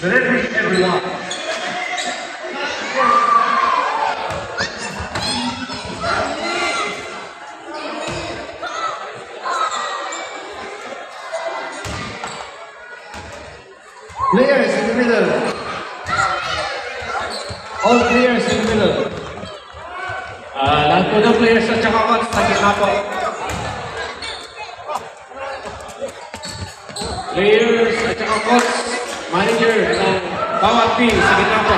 The referee, everyone. Players in the middle. All players in the middle. Lahat po ng players at saka coach sa gitna po. Players at saka coach, manager ng bawat team sa gitna po.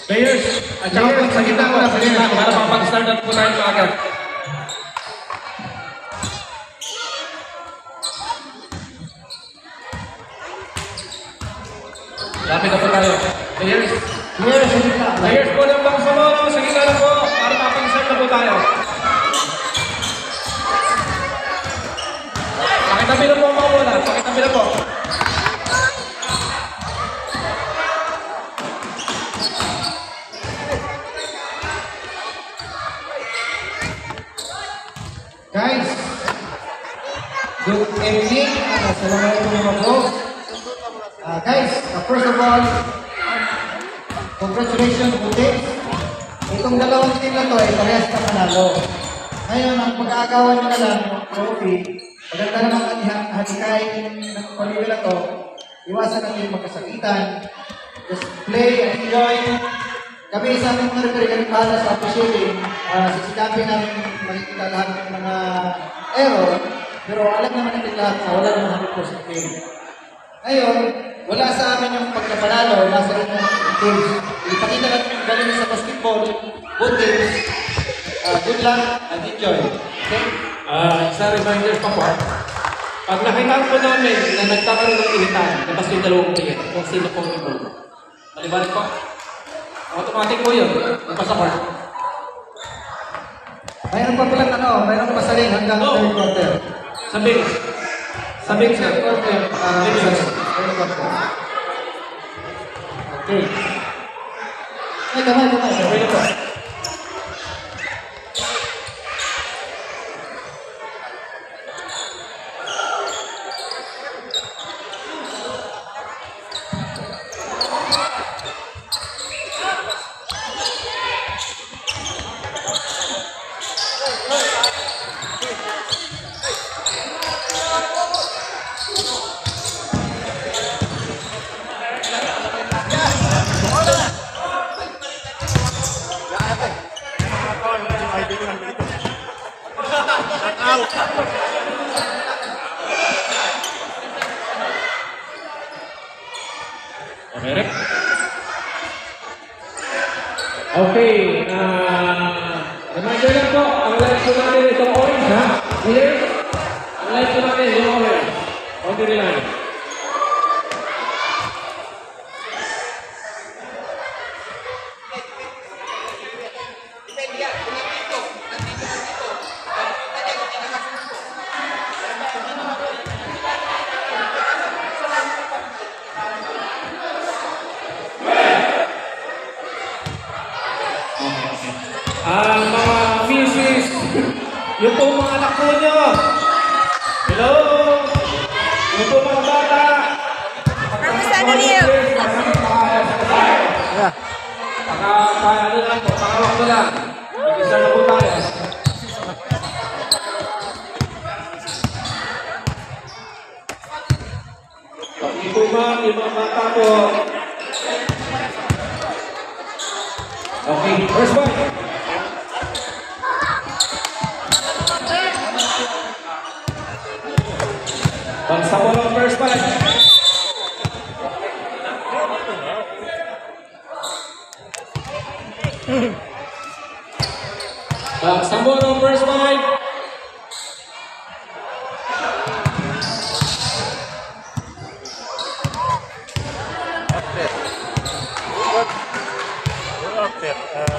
Players at saka coach sa gitna po. Para mapag-start at po tayo agad. Lapit na po tayo. Players po ng Bangsamoro, sa gitna na po, para mapag-start na po tayo. Pakitabi na po ang mga bola, pakitabi na po. Guys, good evening. Assalamualaikum warahmatullahi. Guys, first of all, congratulations po team. Itong dalawang team na to ay parehas na panalo. Ngayon, ang pag-aagawan nyo na lang, trophy, maganda namang hatikain ng pamilya na to, iwasan natin magkasakitan, just play and enjoy. Kami sa aming mga referee para sa appreciating, sisikapin namin makikita lahat ng mga error, pero alam naman natin lahat na wala naman 100% team. Ngayon, wala sa amin yung pagkapanalo, nasa rin yung teams. Ipakita natin yung galing sa basketball, good teams, good luck, and enjoy. Okay? Sa reminders pa po, pag nakita po namin na nagkakaroon ng initan, labas yung dalawang player, kung sino pong involved. Malibalik po. Automatic po yun, yung pasaport. Mayroon pa palang mayroon pa sa rin hanggang third quarter. Sabing sa quarter. Okay. Ay, kamay. Sabay na po. Okay, reminder lang po, ang live po natin itong orange, ha? Clear? Ang live po natin yung orange. On the line. Mga misis, yung po mga anak po nyo. Hello? Yung po mga bata. Kamusta na niyo? Ano lang po, pakawak ko lang. Mag-isa na po tayo. Pag-ikuman, yung mga bata po. Okay, first one. Bangsamoro first five. Bangsamoro first five.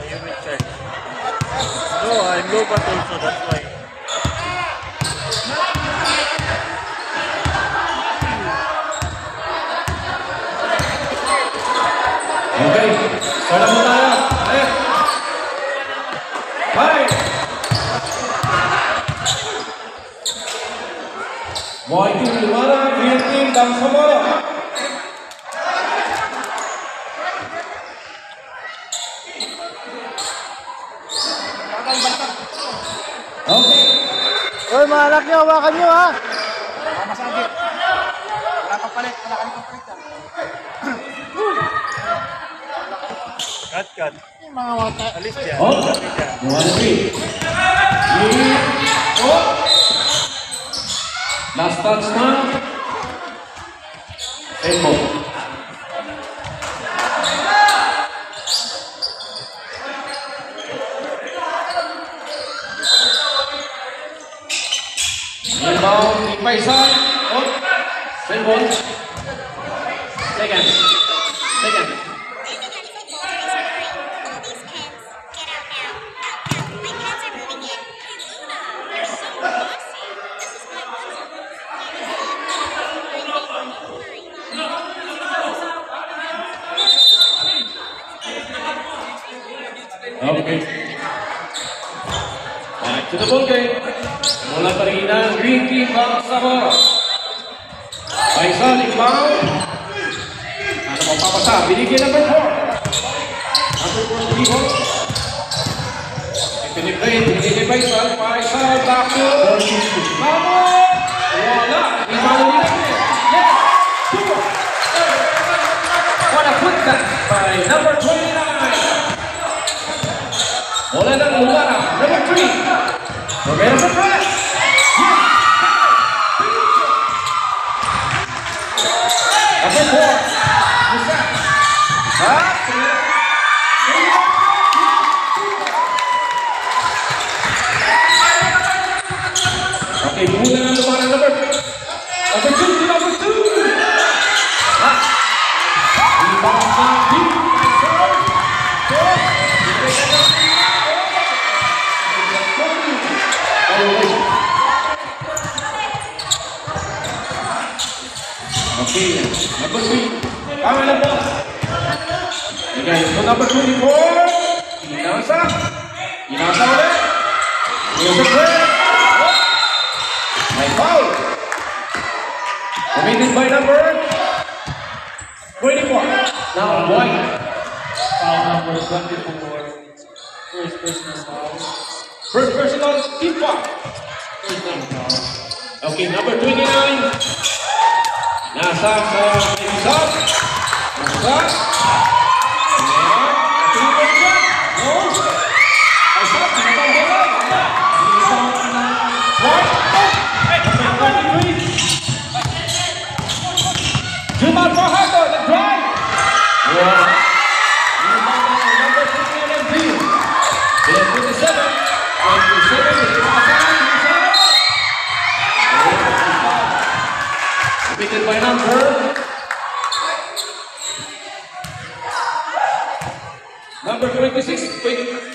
You will check. No, I'm low but also that's why. Wala mo tayo. Ayan. Bye. White team Lumana, green team Bangsamoro. Okay. Hoy, mga anak nyo, hawakan nyo ha. Cut. Alis dyan. Oh, 1-3. Oh. Last touch na. Tempo. Rebound, Paisan. Oh, Tempo. Second. Okay. Back to the ball game. Mula pa rin ang green team Bangsamoro. Paisan, inbound. Ano magpapasa? Binigyan number 4. Number 4, rebound. Ipiniplay, binigyan Paisan. Paisan, back to. Vamos! Wala. Rebound nila. Yes! Two. What a putback by number 29. Bola ng Lumana, number 3. Romero sa press. Number 4. Musak. Okay, bola ng Lumana, number 2 to number 2. Rebound sa deep. Okay, number 3. Pangalan po. Bigay ito number 24. Inasa ulit. Here's the break. May foul. Committed by number 24. Now White. Foul number 24. First personal foul. First personal team foul. First time foul. Okay, number 29. Nasa sa Paisan. Nasa. Jumal Fajardo, the drive. Number 15 and 27. 27. Committed by number 26, 28.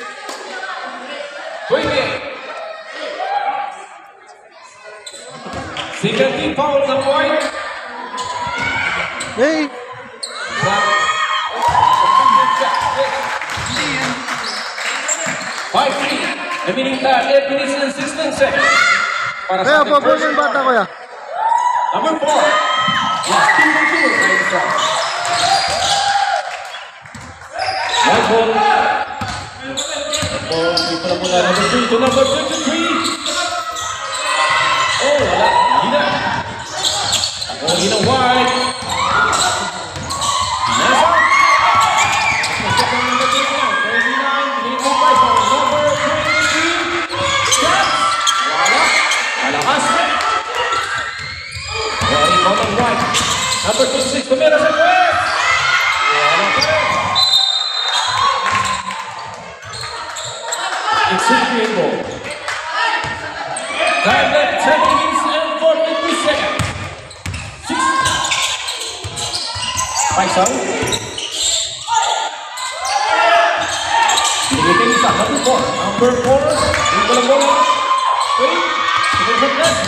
Second team foul sa White. Hey! 5-3. Remaining time, 8 minutes and 16 seconds. Para Kaya, sa ating pabol first yung bata ko ya. Number 4. Last team for 2. One ball. Ito mula number 3 to number 23. Oh, wala. Hina. Oh, hina wide. Nasa. Number 29. Number 23. Shot. Wala. Malakas. Oh, ikaw ng wide. Number 26. Tumira sa press. Wala pa rin. It's a green ball. Time left 10 minutes and 42 seconds. 6. Paisan. Binigyan isa. Number 4. Number 4. Dito lang bola. Wait. Ito sa press.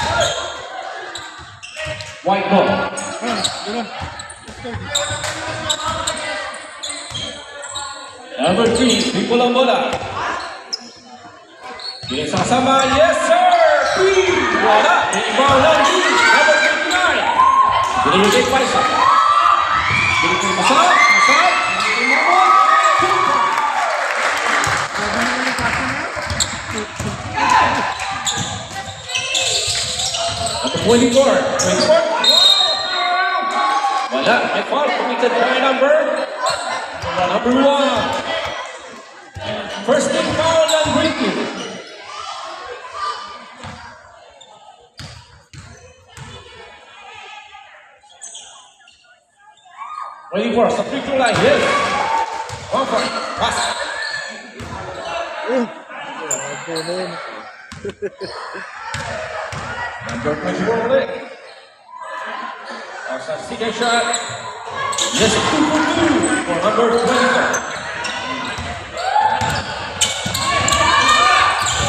Wala. White ball. Number 3, Pipo lang bola. Hindi sa kasama, yes sir! 3! Wala! May ibang lang din. Number 29. Binibigay pa isa. Binibigay masarap. Binibigay mamon. Number 24. 24. Wala. May foul. Committed by number 1. First team foul and breaking. Ready for sa free throw line. Yes. One point. Pass. Number 24 ulit. Sa second shot. Yes, 2 for 2 for number 24.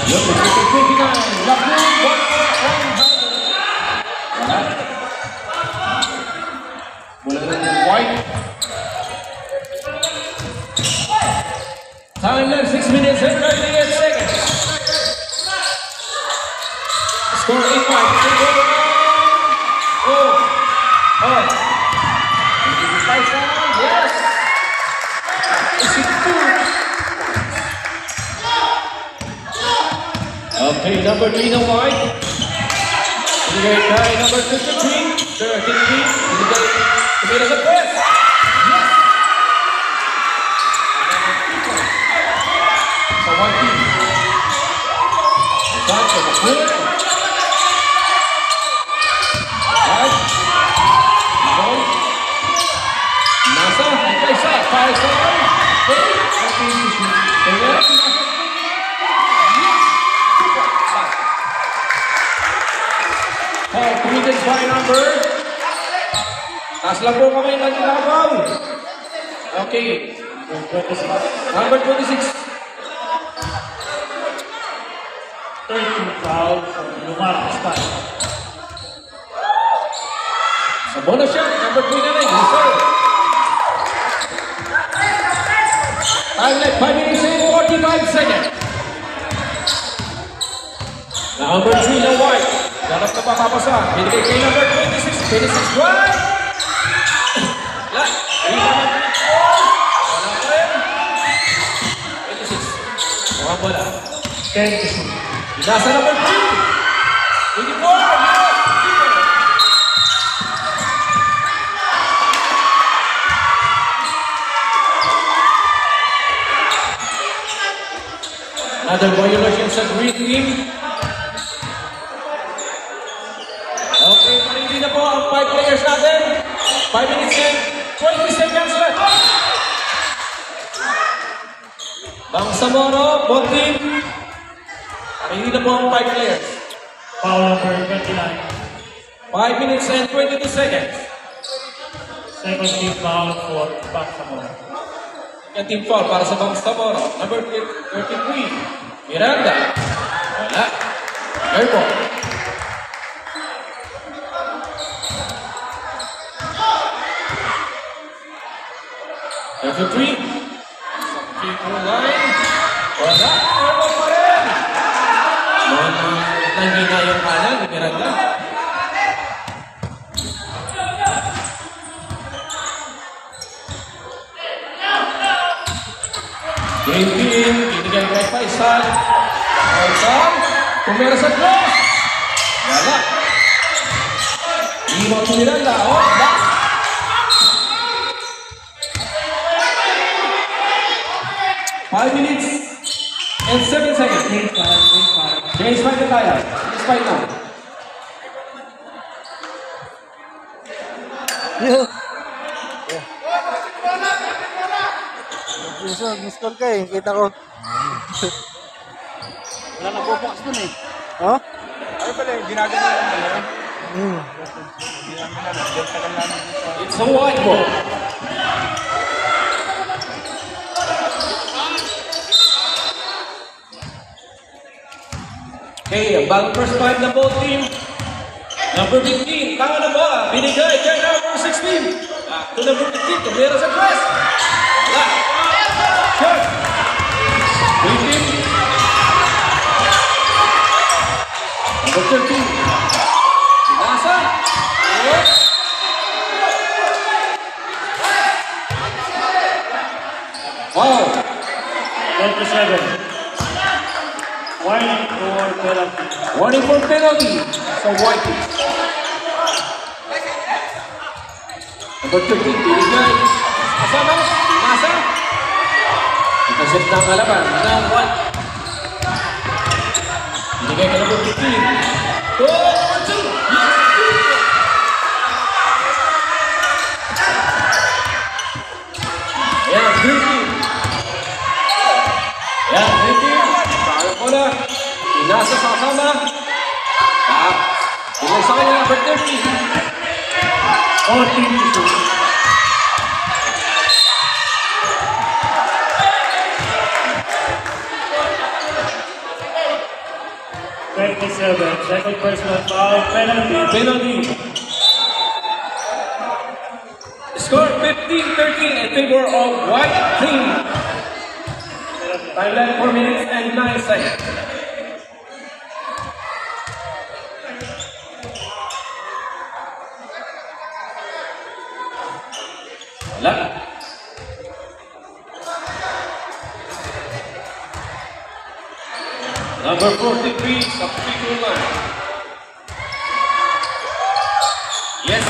Yun, number 29. Lapu, 1 more and mula na yung White. Time left 6 minutes and 38 seconds. Score 8-5. Oh. Yes. Is it 2? Okay, number 3 na White. Binigay kay number 53. Sir, binigay. Tumira sa press. Yes. Sa 1 team. Start from the foot. Right. Nasa, Kaisa, fire side. Committed by number. Taas lang po kami ng ilabaw. Okay. Number 26. 13 foul from Lumar Style. Sa bonus shot, number 29. Yes, sir. Time left 5 minutes and 45 seconds. Number 3 na White. Dapat na papapasa. Binigay kay number 26. 26 White. Wala. Wala pa rin. 26. Mukhang wala. 10-2. Nasa number 3. 84. Another violation sa green team. Okay, ready na po ang 5 players natin. 5 minutes and 20 seconds left. Bangsamoro, both team. Ready na po ang 5 players. Foul number 29. 5 minutes and 22 seconds. Second team foul for Bangsamoro. Yung team foul para sa Bangsamoro. Number 33. Miranda. Wala. Airball. Number 3. Free throw line. Wala. Airball pa rin. Nanghina yung kanan ni Miranda. Game team, binigay kay Faisal. Faisal, tumira sa cross. Wala. Iwan si Miranda. Wala. Five minutes and 7 seconds. James Fight na tayo. James Fight na. Miss call ka eh, kita ko. Wala na po-focus dun eh. Oh? Ano pala yung ginagawa lang pala yun? It's a white ball. Okay, ang first five na both team. Number 15, tanga na bola. Binigay kay number 16. To number 15, tumira sa press. Wala. Shot! Waiting. Number 13. Binasa. Yes. Wow. 27. Warning for penalty. Warning for penalty. So Whitey. Number 13. Binigay. Kasama. Binasa. Ikasit ng kalaban ng White. Binigay ka number 15. Go! Number 2. Yes! Ayan, green team. Ayan, green team. Paano ko na. Inasa sa kasama. Binigay sa kanya number 30. 14-2. 27. Second personal foul. Penalty. Penalty. Score 15-13 in favor of White team. Time left 4 minutes and 9 seconds. Wala. Number 43, substitute line. Yes.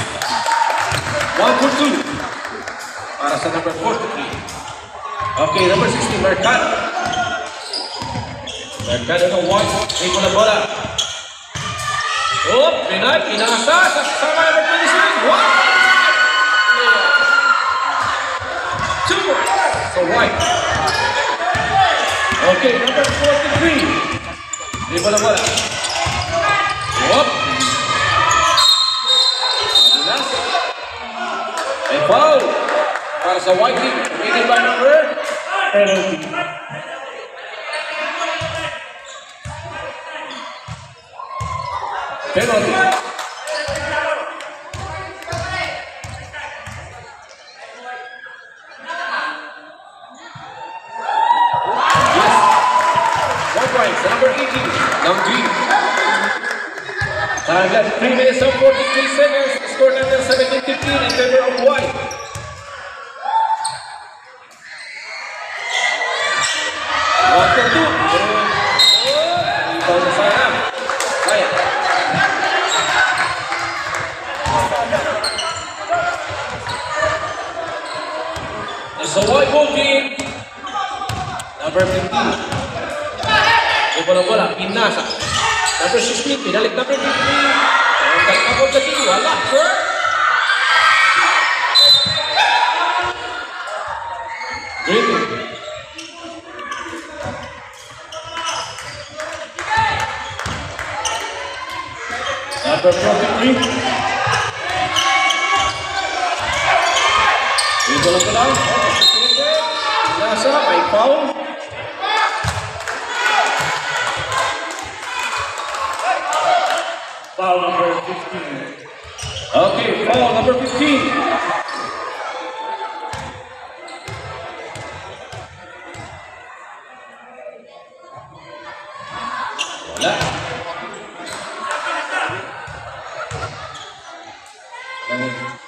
1 for 2. Para sa number 43. Okay, number 16, Mercado. Mercado ng White. May ko na bola. Oh, Pinay, pinasa sa kasama number 26. Wow! Super! So White. Okay, number 43. May bola. Whoop! Pinasa. May foul. Para sa White team. Committed by number. Penalty. Penalty. Yes. 1 point. Number 18. Ng G. Time left 3 minutes and 43 seconds. Score number 17-15 in favor of White. One for 2. Rebound na sayang. Kaya. It's a White ball team. Number 15. Bola, pinasa. Number 16, pinalik number 15. And that up of the team. Wala, sir. Great. Number 43. Bola. Pinasa, may foul. Foul number 15. Okay, foul number 15. Wala.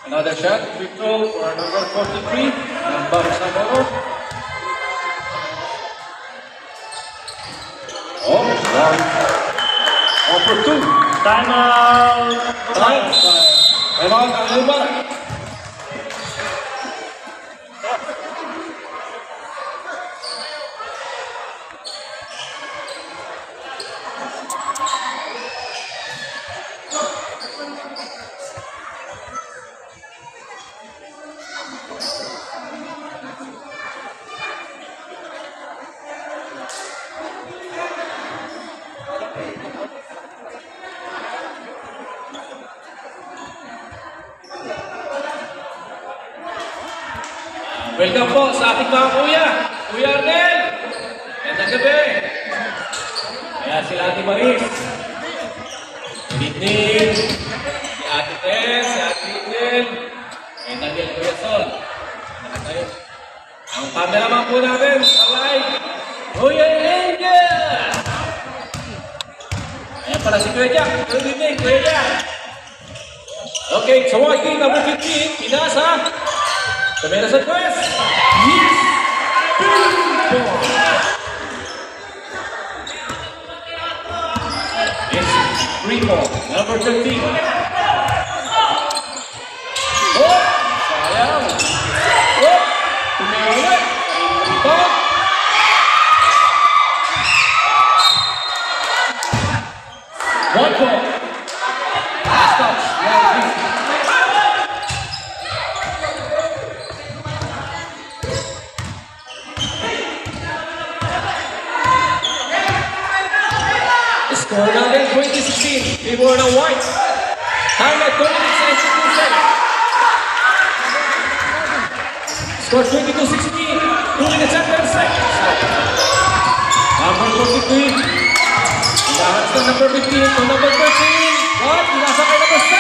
Another shot, free throw for number 43, Bam Samono. Oh, one. 1 for 2. Time out. Time out ang Lumara. Welcome po sa ating mga kuya. Kuya Arnel. Gandang gabi. Kaya sila Ate Maris. Good evening. Si Ate Tess, si Ate Eden. Kaya Daniel Kuya Sol. Tayo. Ang Cameraman po natin. Alright. Kuya Angel! Ayan pala si Kuya Jack. Good evening, Kuya Jack. Okay, so walking number 15, Pinasa. Camera sa quest. Yes! It's 3-ball, number 13. Oh! Sayang! Oh! Tumiwala! Rebound! One ball. Last touch. Score natin 2016. Favor ng White. Time at 26 and 62 seconds. Score 22-16. 2 minutes and 10 seconds. Number 43. Ilahat sa number 15 to number 13. What? Pinasa kay number 7.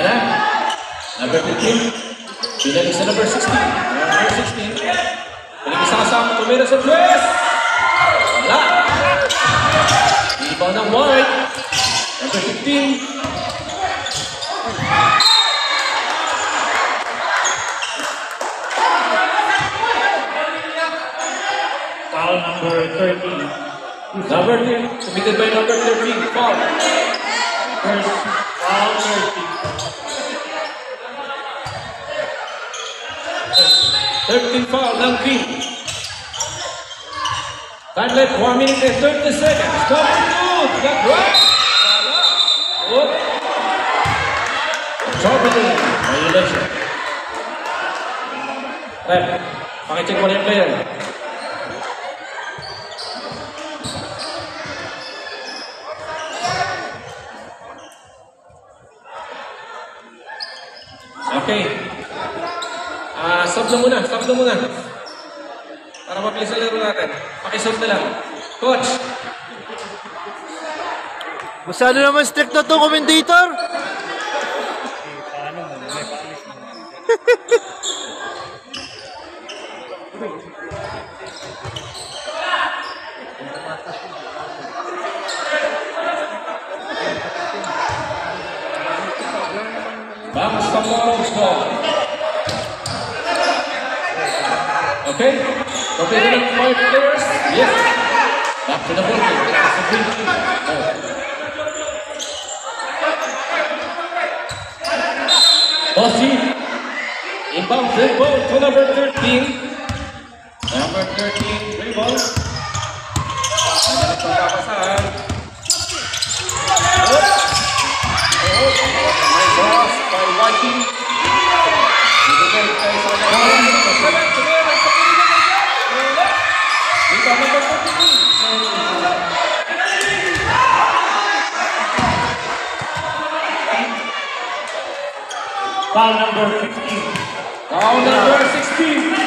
Yeah. Number 15. Pinag sa number 16. Number 16. Pinag isa kasama. Tumira sa press. Wala. Ibaw ng White. Number 15. Foul number 13. Number 10. Committed by number 13. Foul. First foul 13. 13 foul ng Green. Time left 1 minute and 30 seconds. Coming good. Got right. Wala. Charping. Violation. Pakicheck mo na yung player. Okay. Stop na muna. Para mabilis ang laro natin. Pakisub na lang. Coach! Masyado naman strict na itong commentator. Vamos sa Morrow's ball. Okay? Okay, the 5 players. Yes. Back to the ball. That's a green team. Bossy. Inbound dribble to number 13. Number 13, dribble. Ano na itong kapasahan? My cross by Whiting. Ibigay tayo sa Foul number 15. Foul number 16.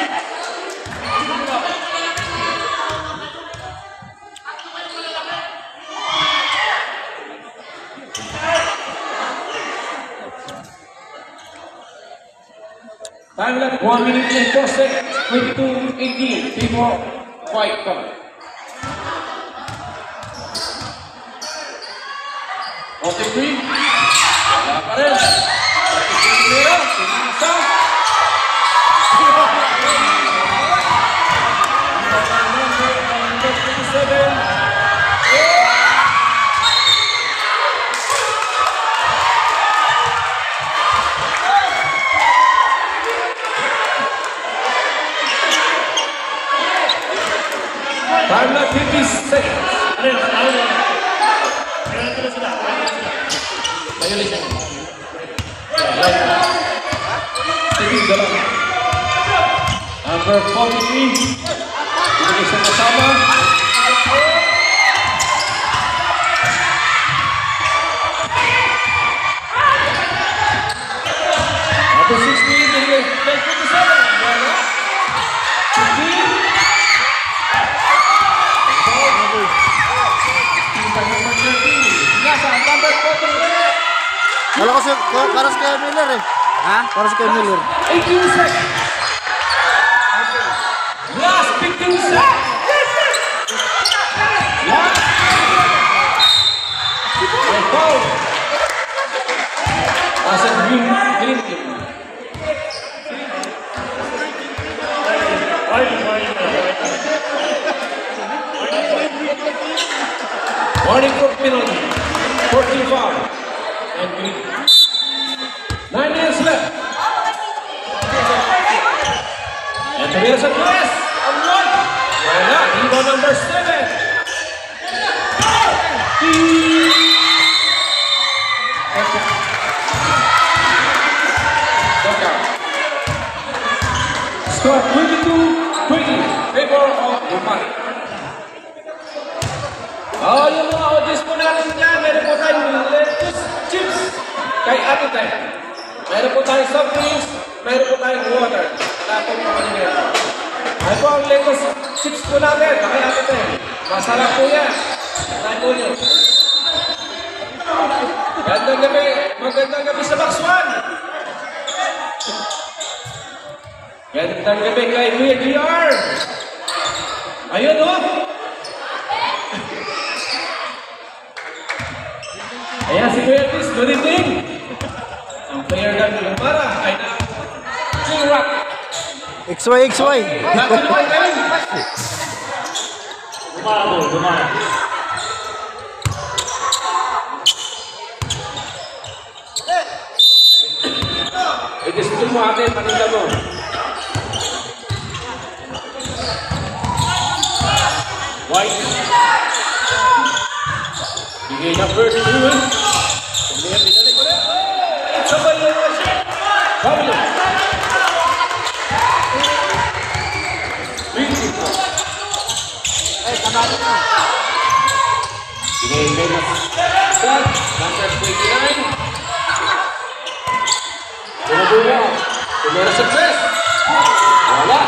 Time left 1 minute and 4 seconds. 22-18. Timor White cover. Okay, three. Wala pa rin. Tumira. Tumisa. Number 27. Time left 50 seconds. Violation. Sige, dalang. Number 43. Ibigay sa kasama. Number 16. Ibigay 57. Wala. 15. Number 13. Nasa number 14. Kala ko si, para sa kay Miller eh. Ha? Para sa kay Miller. 18 seconds. Last 15 seconds. Last. May foul. Nasa green team. Warning for penalty. 45 and green. 9 minutes left. And there's a press of one. Wala, rebound number 7. Score 22-20. Favor of Bumari. Oh, yung mga audience po natin dyan, meron po tayong lettuce chips kay Ate Tay. Meron po tayong soft drinks, meron po tayong water. Wala po po kanina. Ay po ang lettuce chips po natin, kay Ate Tay. Masarap po yan. Tayo po nyo. Magandang gabi sa Box 1. Magandang gabi kay Kuya GR. Ayun o. Ayan si Kuya Chris, good evening. Ang player ng para ay na J-Rock. XY. Natulungan kayo. Dumalo. I-display mo atin, paninda mo. White. Bigay na first two. Sabay yung siya. Pablo. Bigay na Sad, number 29. Tumabuha. Tumera success. Wala.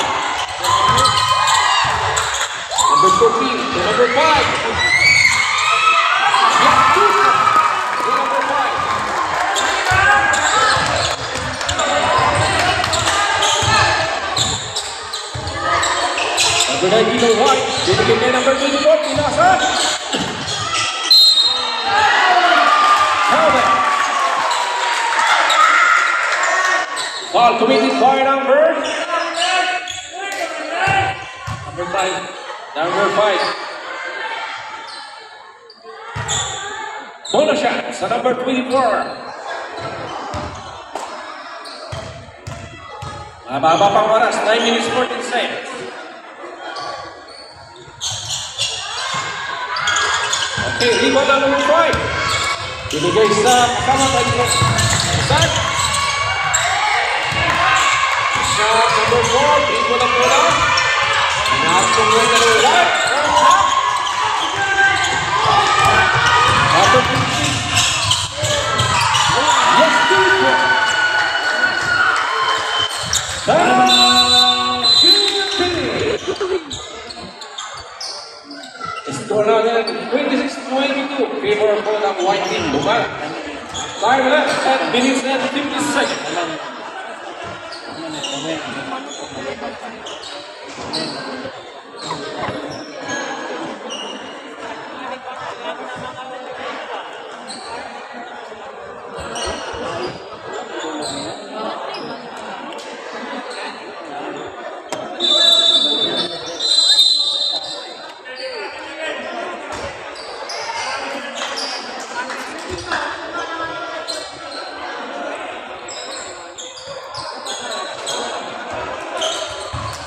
Number 14 to number 5. Number 19 ng White. Binigay kay number 24. Pinasa. Calvin. Ball committed by number 5. Number 5. Bonus shot sa number 24. Mababa pang oras, 9 minutes 14 seconds. Okay, rebound na number 5. Binigay sa kasama tayo. Sad. Shot number 4. Rebound na bola. Nakatong na number 1. Number 15. Yes, 2. Score natin 26-22. Favor po ng White Team. Lugar. Time left at minutes and 50 seconds.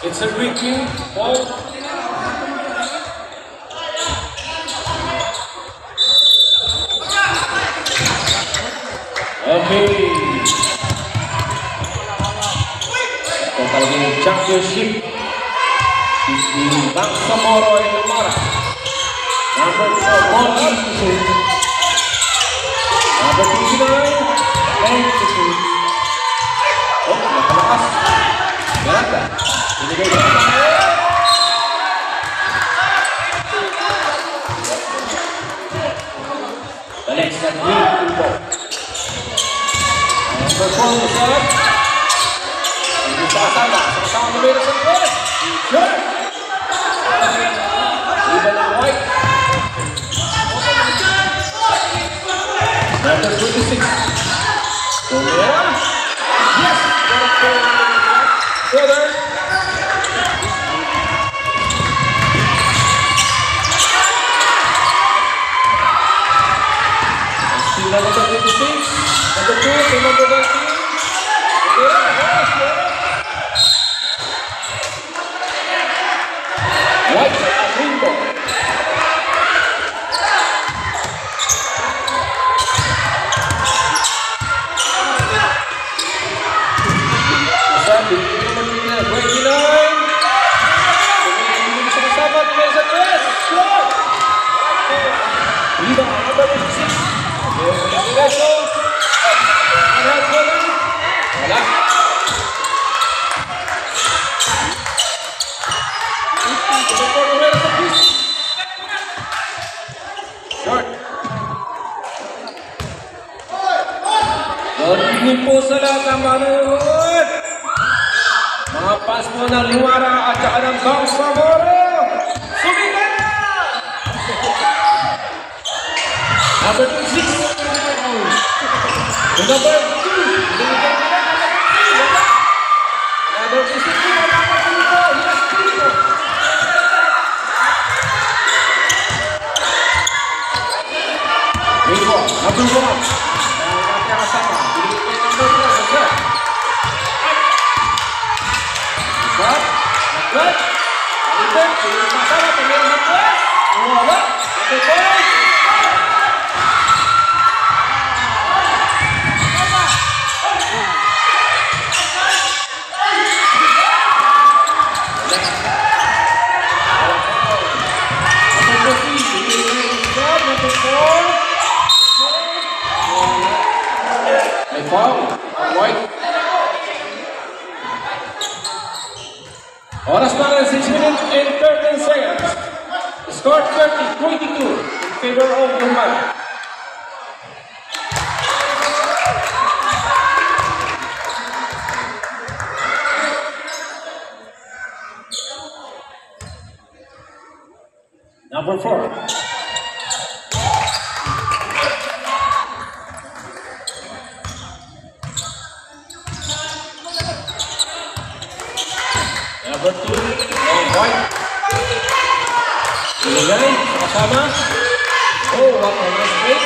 It's a breaking ball. Okay. Total game championship. Is the Bangsamoro and Lumara. Number 4, Monty. Number 29, and 2. Oh, nakalakas. Ganda. Binigay na. Balik sa green ball. 6, number 2 to number 19. White at green ball. Sabi, break the line. Sama-sama, sa tres. Score! Rebound, number 56. Diretso. Anak bola. Wala. Short. Narinig po sa lahat ng manonood. Mga pass mo ng Luara at saka ng Bang Samoro. Sumikat na! Number 26. Number 2. Number 62. Ringo, number 1. Nakakasama. Binigay number 4. Set. Set. Good. Alitin. Pinagmasama. Pagmeron ng press. Wala. Number 4. Foul. White. Oras na lang 6 minutes and 13 seconds. Score 30-22 in favor of Lumara. Number 4. Number 2, White. Binigay, sama-sama. Oh, what a nice break.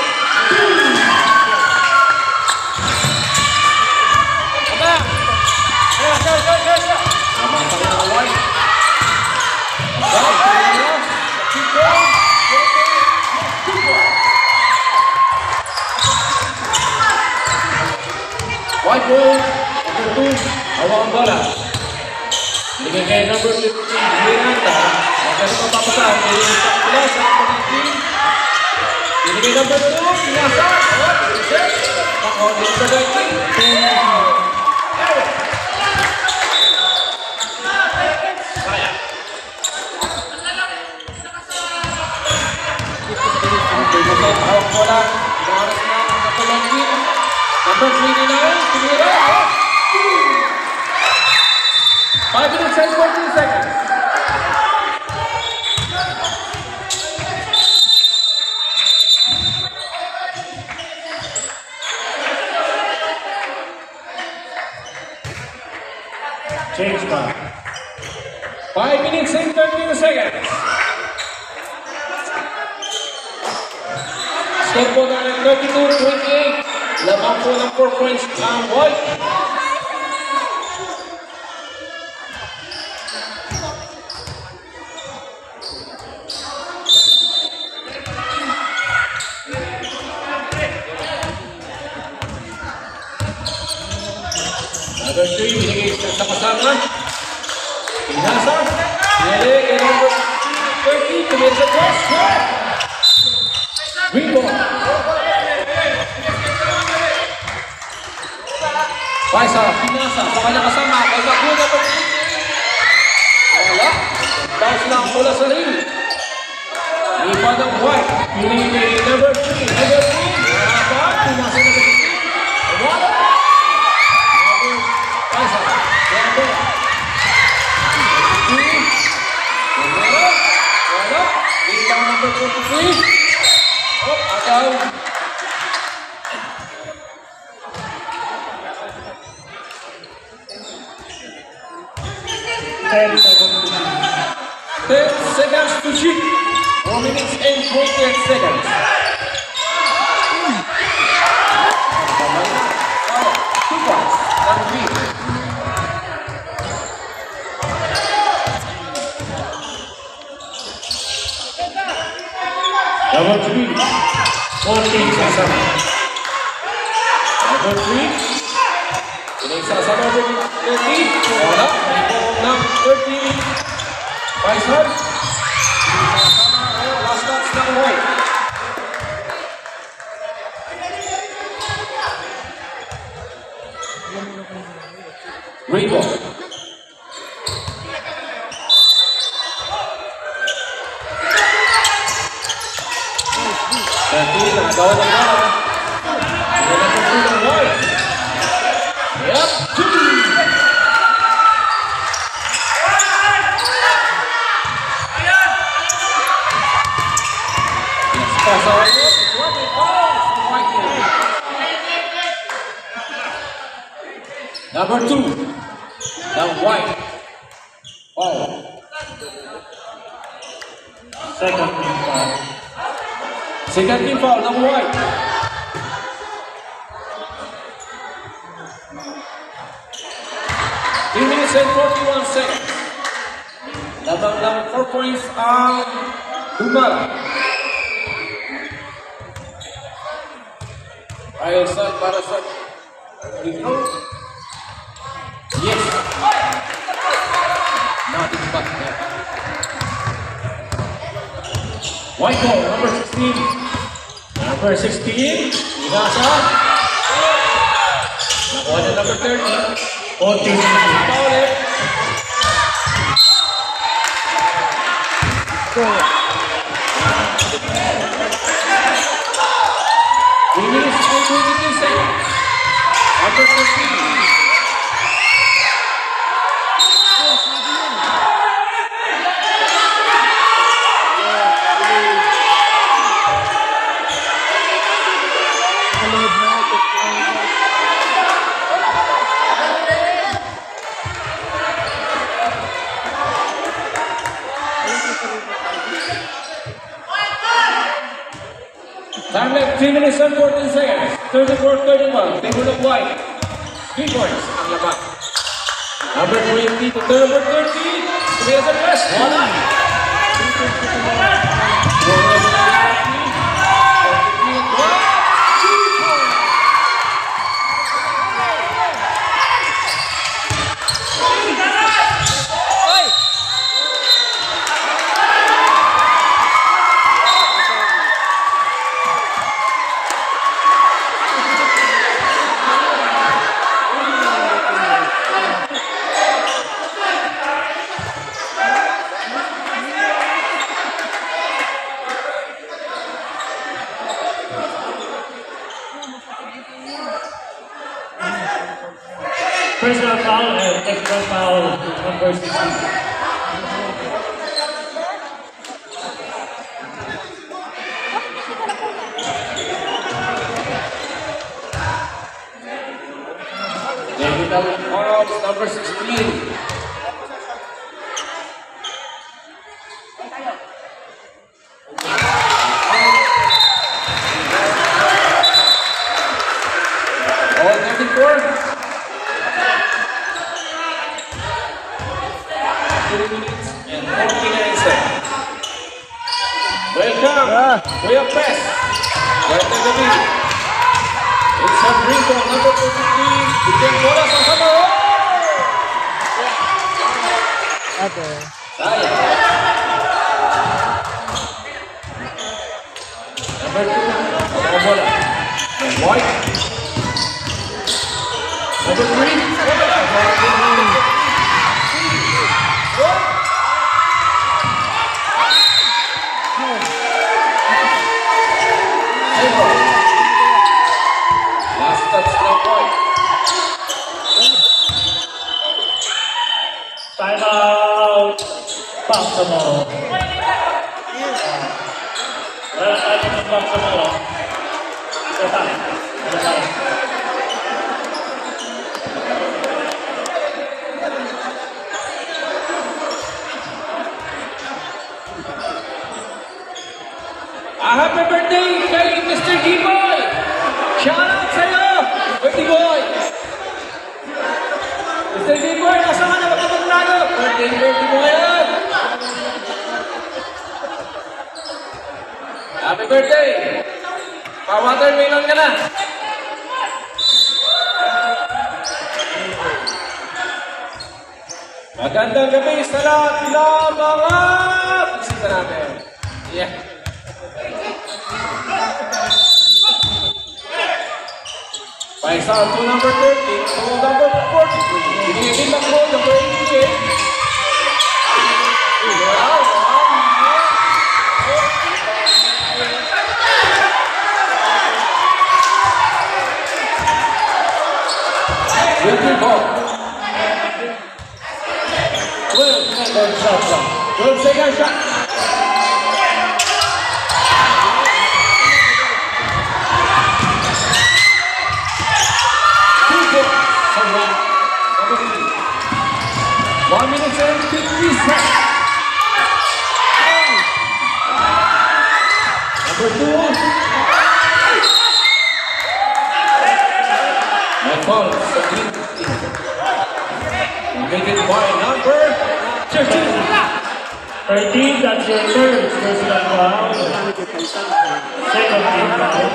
Aba! Sama-sama ng White. White ball, number 2, awang bola. Binigay number 15, Miranda. Magkano pa papasahan, binigay sa kapila sa pag-ibig. Binigay number 2, Pinasa. Reset. Ako, number 19. Kaya. Ang pinagay, hawak bola. Ibaras na ang kapalangin. Number 29, Pinira. 5 minutes and 14 seconds. Change back. 5 minutes and 13 seconds. Score po na ng 32-28. Lamang po ng 4 points ang White. Number 3, binigay sa kasama. Pinasa. Nere, kay number 30, tumira sa cross. Green ball. Paisa, Pinasa, sa kanyang kasama. Paisa, good number 3. Wala. Bounce lang mula sa ring. Ipa ng White. Binigay number 3. Number 3. Pinasa number 3. Wala. Number 23. Oh, agaw. 10 seconds. 10 seconds to shoot. 4 minutes and 28 seconds. Number 3. 14 Sasama. Number 3. Pinagsasama number 13. Wala. Ng 13. Faisal. Last touch ng White. Rainbow. Nanti nagawa ng bola. Wala na po ng White. Yep. Number 2, the White. Oh. Second team foul. Second team foul, the White. Two minutes and 41 seconds. Labang 4 points ang Dumara. Ayaw para sa free throw. Yes. Nothing back there. White ball, number 16. Number 16. Igasa. Nakuha na number 30. 14. Paulit. We need to 22 seconds. Number 15. Time left 3 minutes and 14 seconds. 34-31. Favor of White. 3 points ang laban. Number 20 to number 30. There's a press. Wala. Personal foul and technical foul number 16. David Allen number 16. All 34. 2 minutes and 49 seconds. Welcome. We are press. Right at the beat. It's a drink on number 43. Bikin bola sama-sama. Ate. Saya. Number 2. Sama bola. White. Number 3. Last touch na White. Time out. Back tomorrow. Wala tayo ng back tomorrow. Wala tayo. Happy birthday kay Mr. D-Boy! Shout out sa'yo! Birthday boy! Mr. D-Boy, nasa ka na magkapaglago? Birthday boy yan! Happy birthday. Pa-watermelon ka na. Magandang gabi sa lahat ng mga bisita natin. Yeah. By sound to number 30, to number 43. Binigay lang po, number 88. Wow! Good ball. 12 second shot. One minute and 50 seconds. Number 2. And foul. Make it by number 13. 13, that's your third personal foul. Second team foul.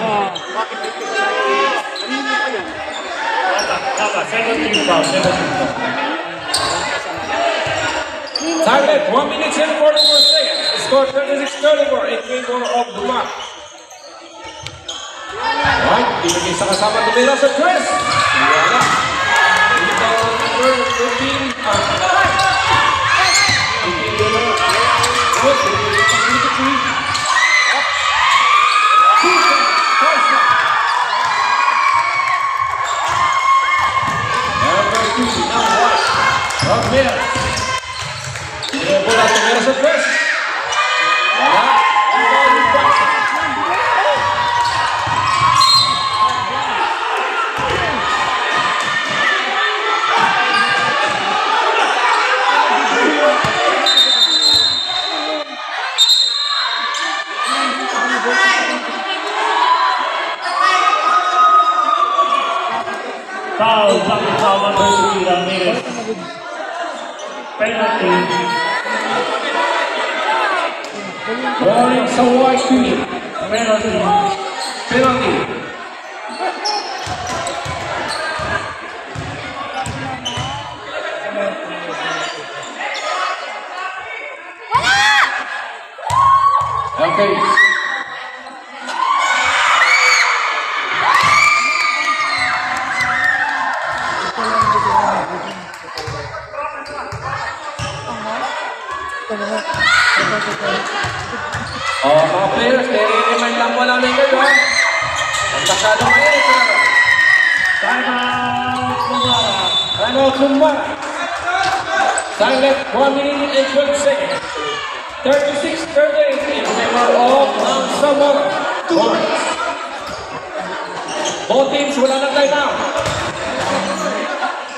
Second team foul. Time left, 1 minute and 44 seconds. Score 36-34, 8-game corner of the mark. Alright, binigay sa kasama tumira sa press. Wala. Dito number 15. Foul, second foul, number 3, Ramirez. Penalty. Warning sa white team. Penalty. Penalty. Okay. Mga players, nire-remind lang po namin kayo. Ang masyadong mainit na. Time out, Kumara. Time out, Kumara. Time left, 1 minute and 12 seconds. 36-38 in favor of Samora. Both teams wala na time out.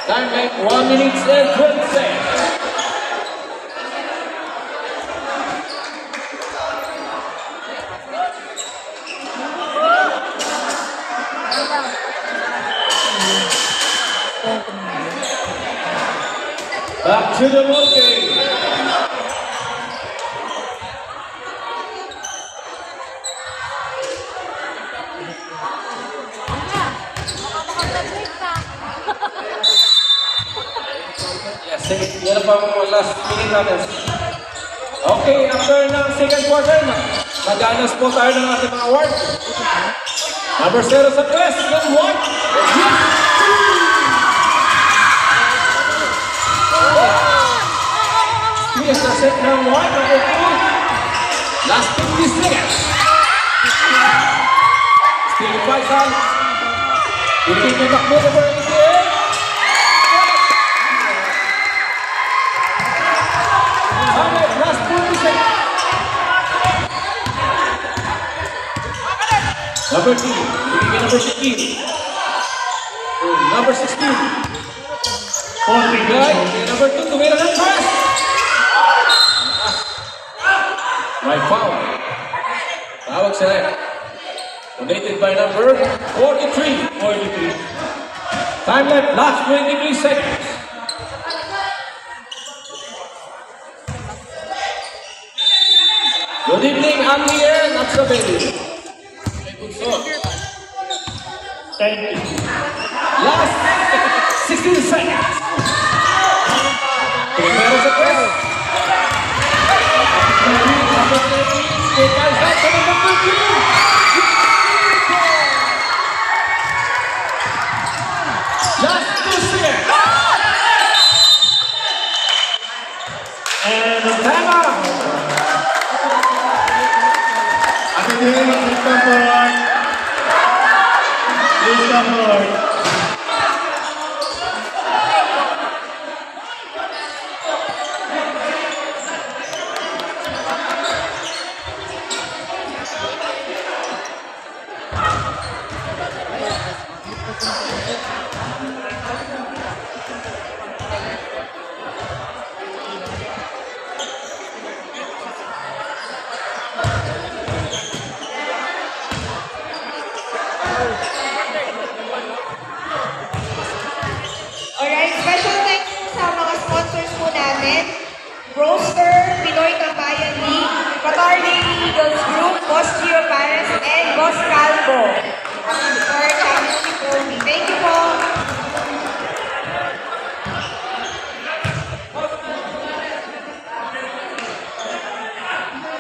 Time left, 1 minute and 12 seconds. Back to the ball game. Yes, yan pa ang last minute natin. Okay, after ng second quarter, mag-anas po tayo ng ating mga award. Number 0 sa press, number 1. Yes, the set number 1, number 2. Last 50 seconds. Still 5 out. You think you got more over 88? Last 40 seconds. Number 2, number 16. Number 16. 40 Right, number 2, tumira ng pass. Right foul. Tawag sa left. Donated by number 43. 43. Time left, last 23 seconds. Good evening, I'm here. sa baby. May bunso. 30. Last 16 seconds. Primero sa press. Number 13, stay by side sa number 13. Just 2 seconds. And time out. Please come forward. Please come forward. Alright, special thanks po sa mga sponsors po natin. Roaster, Pinoy Kabayan League, Qatar Daily Eagles Group, Boss Gio Pares, and Boss Calvo. For championship trophy. Thank you po.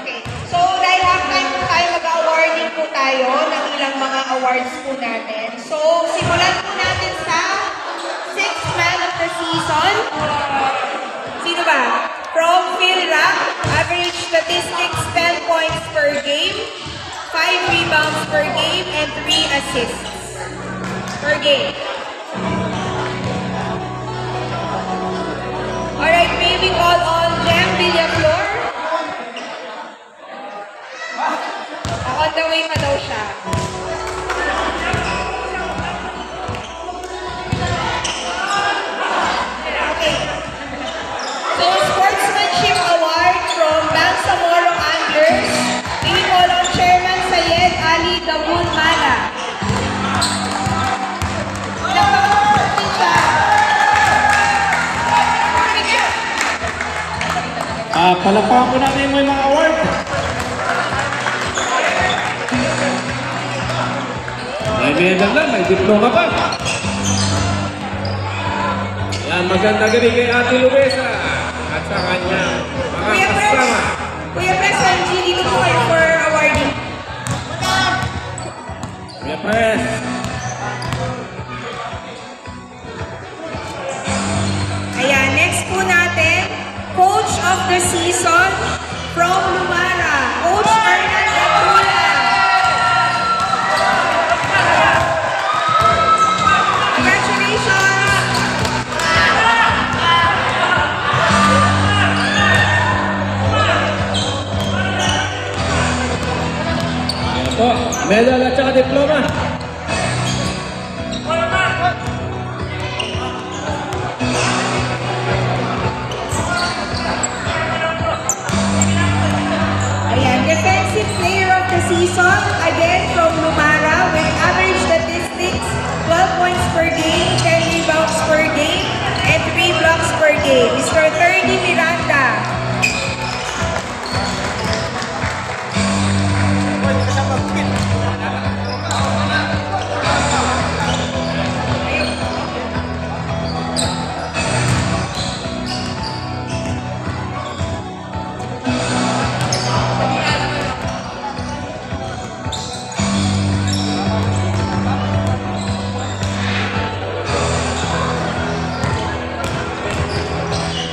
Okay. So, dahil halftime po tayo, mag-awarding po tayo ng ilang mga awards po natin. So, simulan po natin sa Sixth Man of the Season. Sino ba? From PhilRack, average statistics 10 points per game, 5 rebounds per game, and 3 assists per game. Alright, may we call on Jem Villaflor? On the way pa daw siya. Okay. So, Sportsmanship Award from Bangsamoro Anglers. May we call on Chairman Sayed Ali Dabul Mala. Palakpakan po natin yung mga award. May medal lang, may diploma pa. Yan, magandang gabi kay Ate Luisa at sa kanya mga kasama. Kuya Pres, Angie, dito po kayo for awarding. Kuya Pres. Ayan, next po natin, Coach of the Season from Lumara, Coach Hernan Gatula. Congratulations! Yan po, medal at saka diploma. Ayan, Defensive Player of the Season, again from Lumara with average statistics, 12 points per game, 10 rebounds per game, and 3 blocks per game. Mr. Attorney Miranda.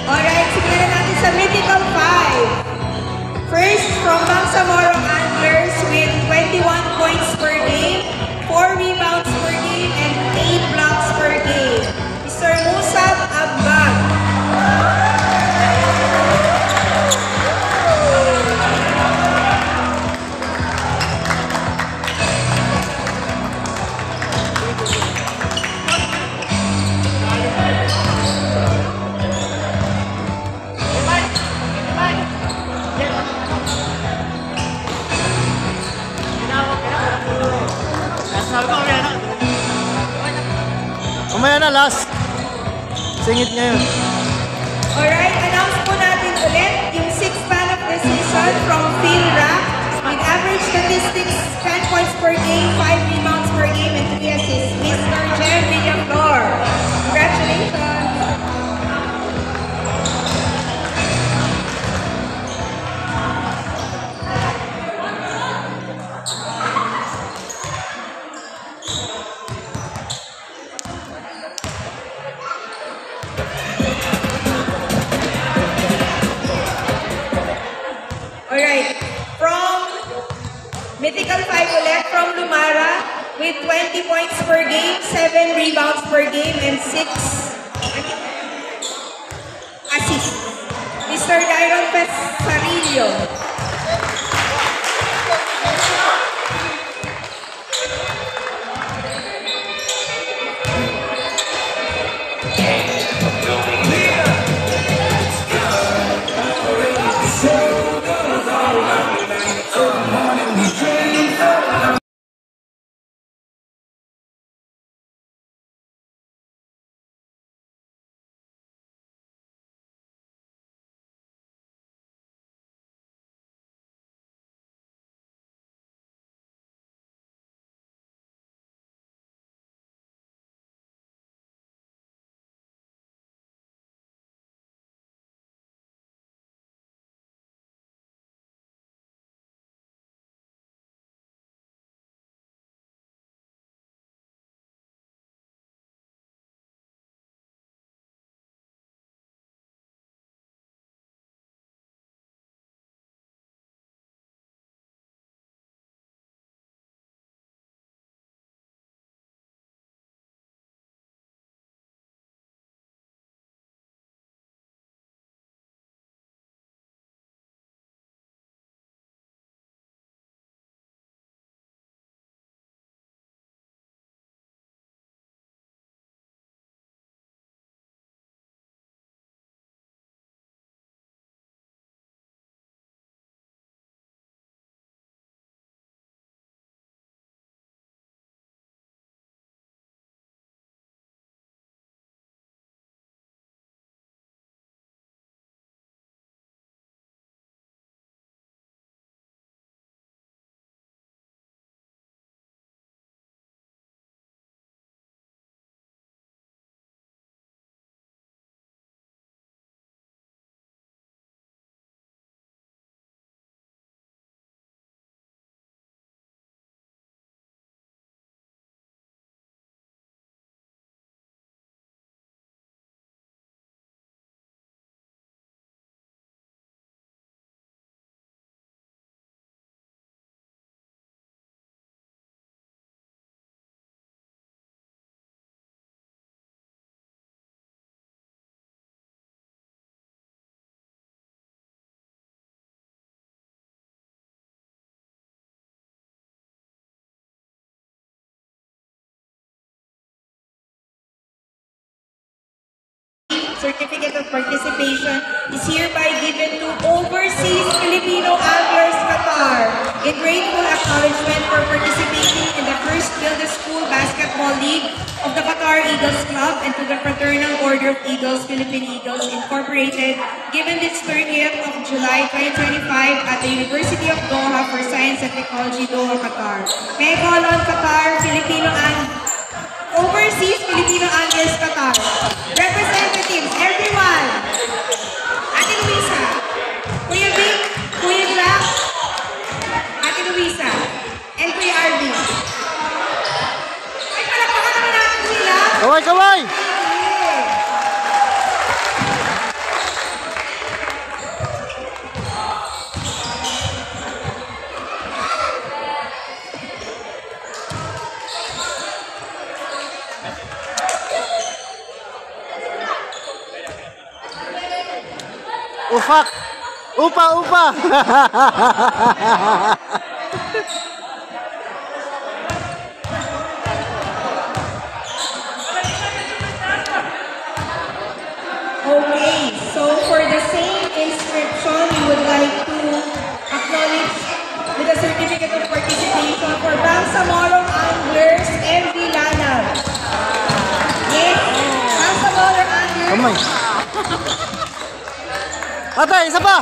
Alright, simulan natin sa Mythical 5. First, from Bangsamoro Anglers with 21 points per game, 4 rebounds per game, and 8 blocks per game. Mr. Musab Abbag. Mamaya na, last. Singit niya yun. Alright, announce po natin ulit yung 6th Man of the Season from PhilRack with average statistics Mythical 5 ulit from Lumara with 20 points per game, 7 rebounds per game, and 6 assists. Mr. Dairon Pesarillo. Certificate of participation is hereby given to Overseas Filipino Anglers Qatar in grateful acknowledgement for participating in the first Build-A-School Basketball League of the Qatar Eagles Club and to the Fraternal Order of Eagles, Philippine Eagles Incorporated, given this 30th of July 2025 at the University of Doha for Science and Technology, Doha, Qatar. May I call on Qatar Filipino and Overseas Filipino Anglers Qatar. Representatives, everyone. Ate Luisa, Kuya Vic, Kuya Jack, Ate Luisa, and Kuya Arvin. Ay, palakpakan naman natin sila. Kaway, kaway! Ufak! Upa, upa! Okay, so for the same inscription, we would like to acknowledge with a certificate of participation for Bangsamoro Anglers MV Lanab. Yes, Bangsamoro Anglers. Kamay. Ate, isa pa!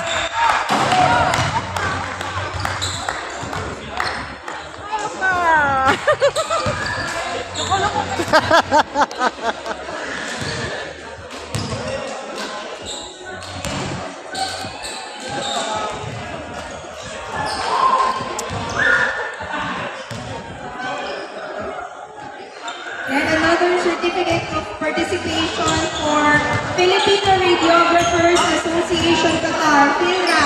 And another certificate of participation for Filipino Radiographers Association Qatar, FINRA.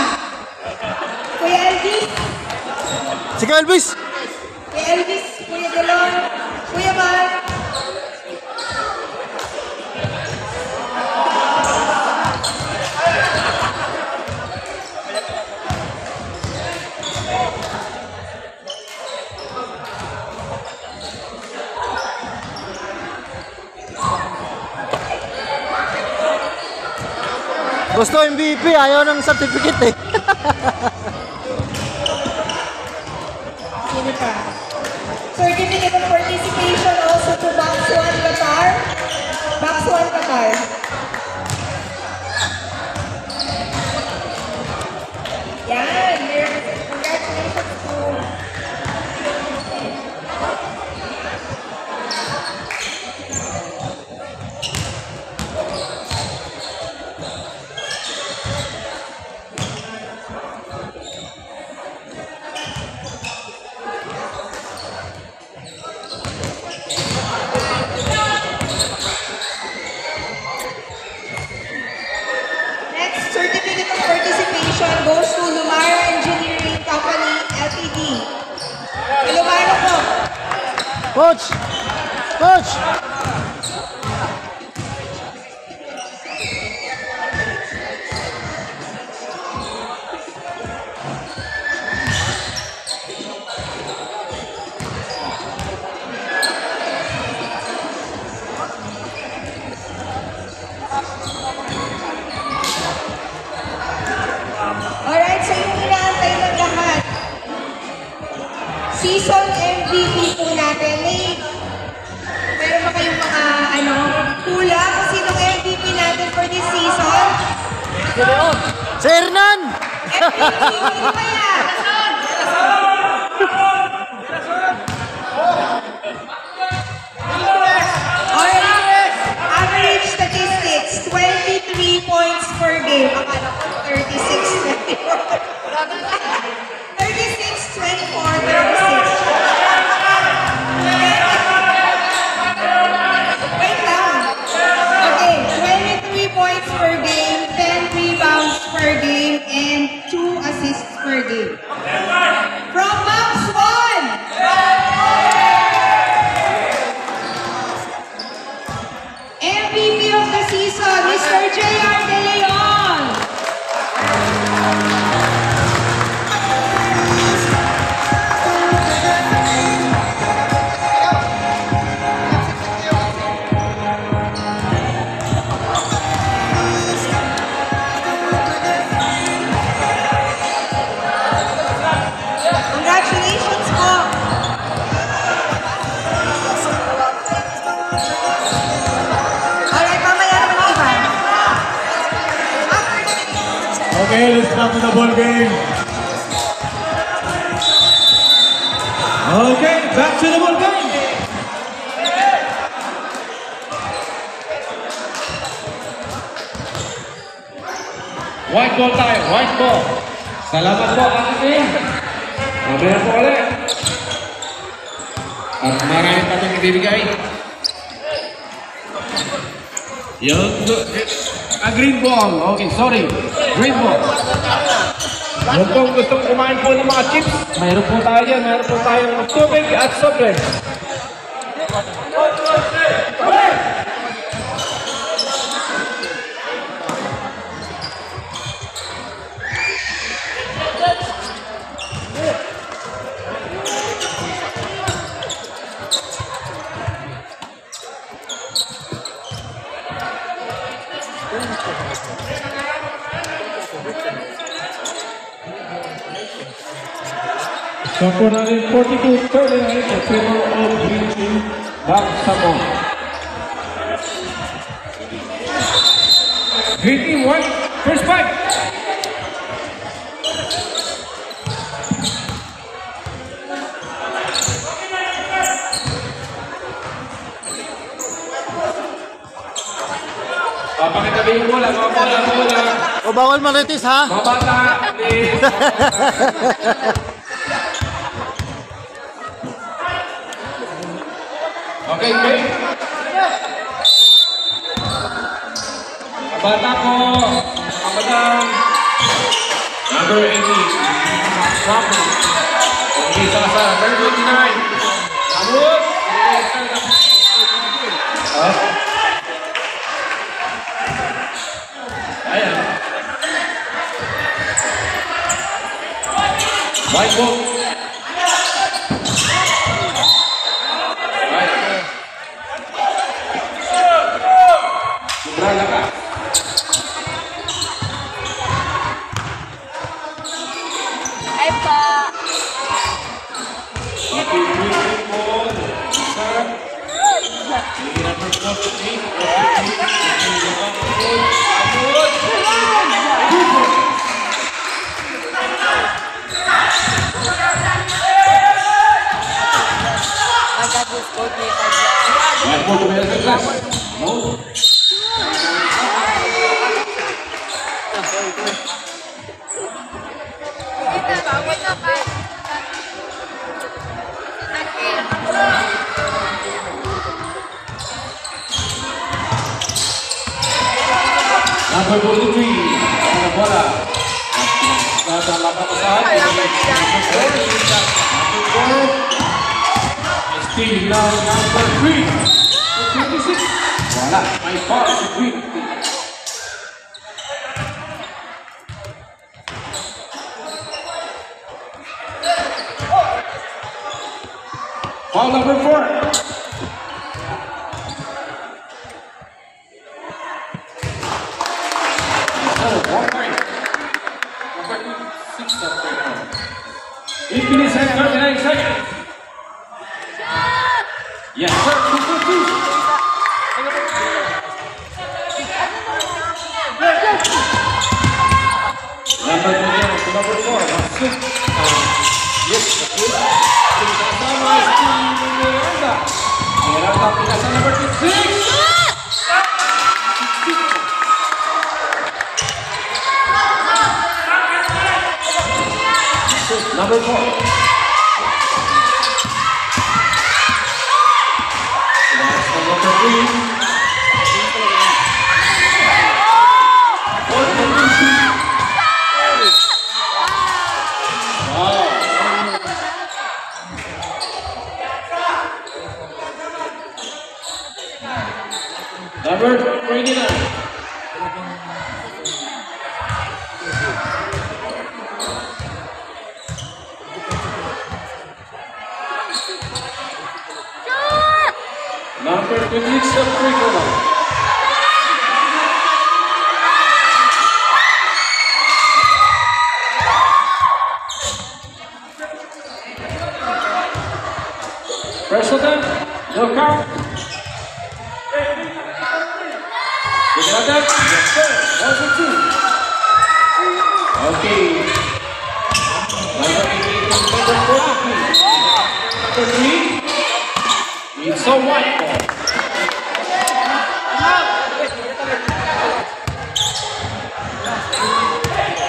Kuya Elvis. Sige, Elvis. Kay Elvis, Kuya Delon, Kuya Mar. Gusto MVP, ayaw ng certificate eh. Sino pa? Certificate of participation also to Box 1 Qatar. Box 1 Qatar. Yan, congratulations to Next certificate of participation goes to Lumara Engineering Company Ltd. Lumara po. Coach! Coach! Alright, so yung inaantay ng lahat. Season MVP po natin. Meron ba kayong mga hula kung sinong MVP natin for this season? Si Hernan! MVP, ano kaya? Alright, average statistics, 23 points per game. Akala ko 36, 24. 36, 24, 36. Wait lang. Okay, 23 points per game, 10 rebounds per game, and 2 assists per game. From Box 1! MVP of the season, Mr. J.R. De Leon. Congratulations po. Alright, mamaya naman yung iba. Okay, let's back to the ball game. Okay, back to the ball game. White ball tayo, white ball. Salamat po, kapatid. Mamaya po ulit. At marami pa itong ibibigay. Yung green ball. Okay, sorry. Green ball. Yung pong gustong kumain po ng mga chips, mayroon po tayo yan. Mayroon po tayo ng tubig at sobre. So for natin 42-39, the favor of Green Team, Box Sabon. Green team, white. First fight. Pakitabi yung bola, mga bola. O bawal maritis ha? Mga bata, please. Okay, okay. Mga bata po, mga madam. Number 18. Property. Isa sa number 29. Amut. Ayan. White ball. Ay pa. Number 43, ang bola. Nasa lapasan, still now number 3, 26. Wala, may foul si Green. Foul number 4. Infinite has 39 seconds. Yes, sir. 2-2-2. Number 2 to number 4. Yes, sama si Miranda. Miranda pinasa number 6. Number 4. That's number 3. Wow. Number 29. Number 26 of Tricolor. President, no count. You got that? Yes, sir. Number 2. Okay. Number 88 and number 43. Number 3. It's a white ball.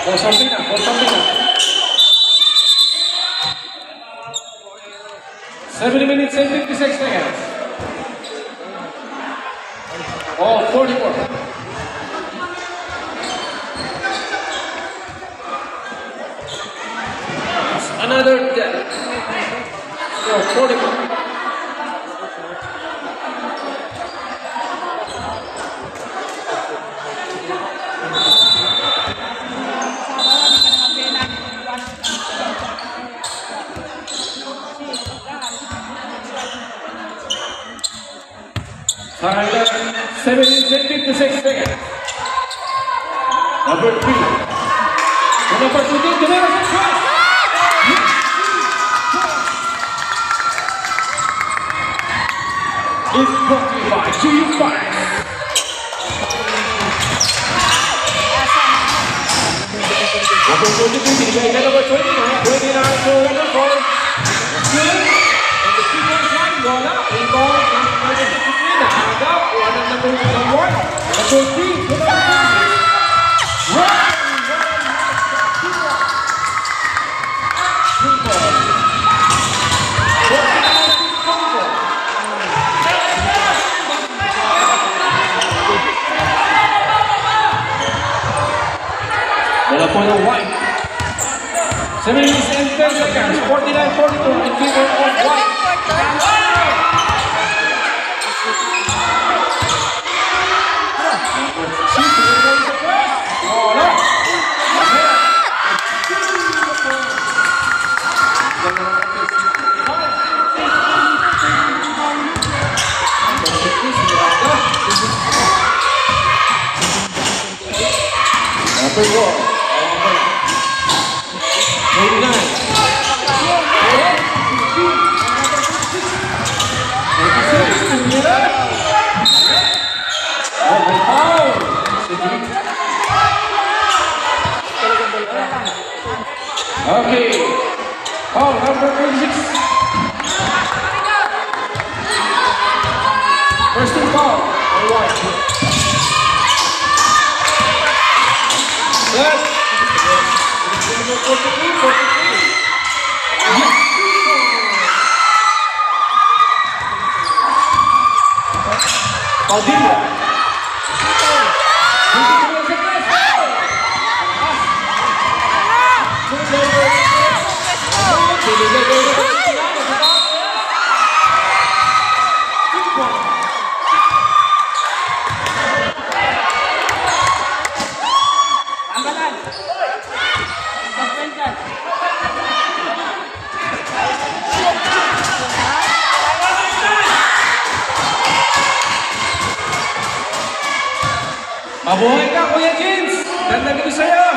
For something now, for something now. 70 minutes and 56 seconds. Oh, 44. It's another death. So 44. Time 7 minutes and 56 seconds. Number 3. Number 2, the winner is cross. It's brought to you by GU Fires. Number 23, number 29, 29 to number 4. Good. And the 2-point line, bola, inbound, number 53, naagap, number 1, number 3, number 3. Run! Bola po ng White. 7 minutes and 10 seconds. 49-42 in favor of white. Number 4. 89. Okay. Foul number 36. First team foul. Set. Padilla. Mabuhay ka, Kuya James! Ganda dito sa'yo!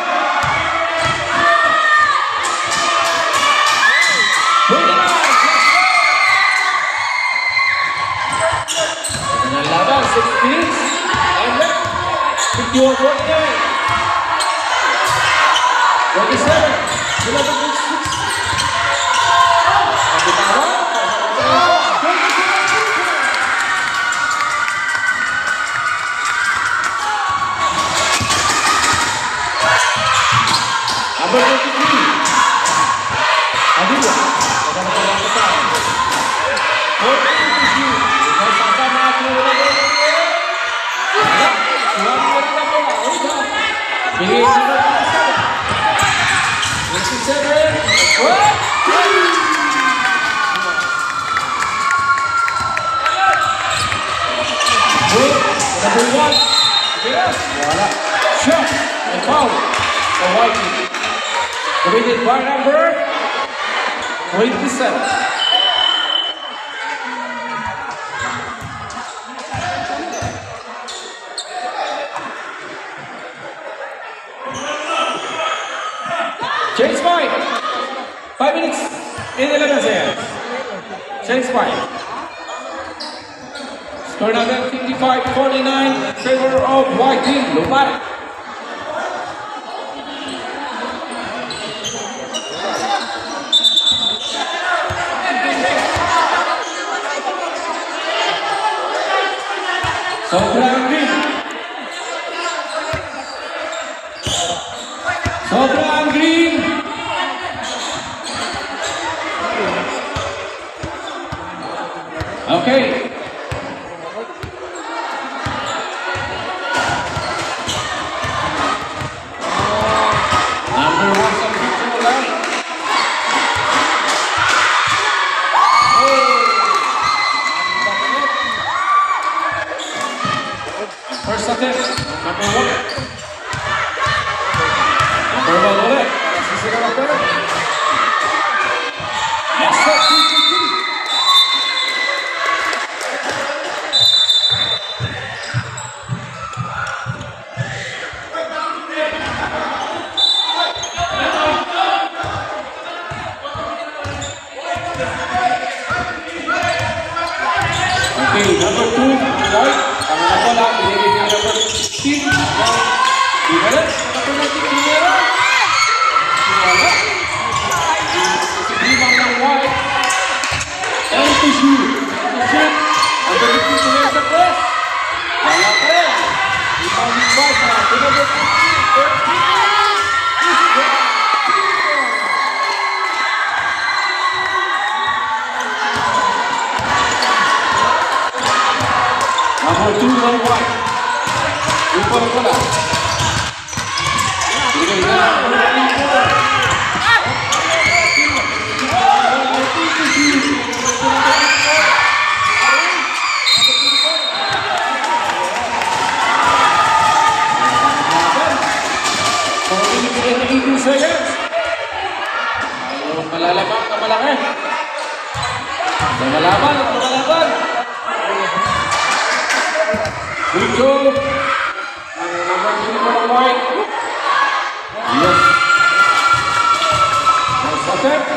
Ang laban, 6 minutes. And left. 51-49. 27. 11-6. Ang bitawa. Number 23. Adila. Magandang kasama. 4-2. May sasama natin yung wala doon. Wala. Suwami na rin ako. Bigay na rin ako sa 27. What? Number 1. Wala. Shot. And foul. The white team. Committed by number 27. Change point. 5 minutes in 11 seconds. Change point. Score now 55-49 in favor of white team. Lumari. Sobrang green. Sobrang green. Okay. Number 1 sa picture line. First attempt, number 1. Number 1 ulit. Sisira na pala. Yes, sir. 2-2-2. Okay, number 2, white. Ang wala, pinili niya number 16. Dibalat, number 19, Pinera. Wala. Si Limang ng white. And to shoot. To shoot. Number 15, tuloy sa press. Wala pa rin. Limang ng white na. Number 15, 13. Number 2 on white. Lupa na pala. Bigay na. Malalaman na malaki. Lumalaban at lumalaban. Good job. Ang number 3 mo ng white. Yes. Nice attempt.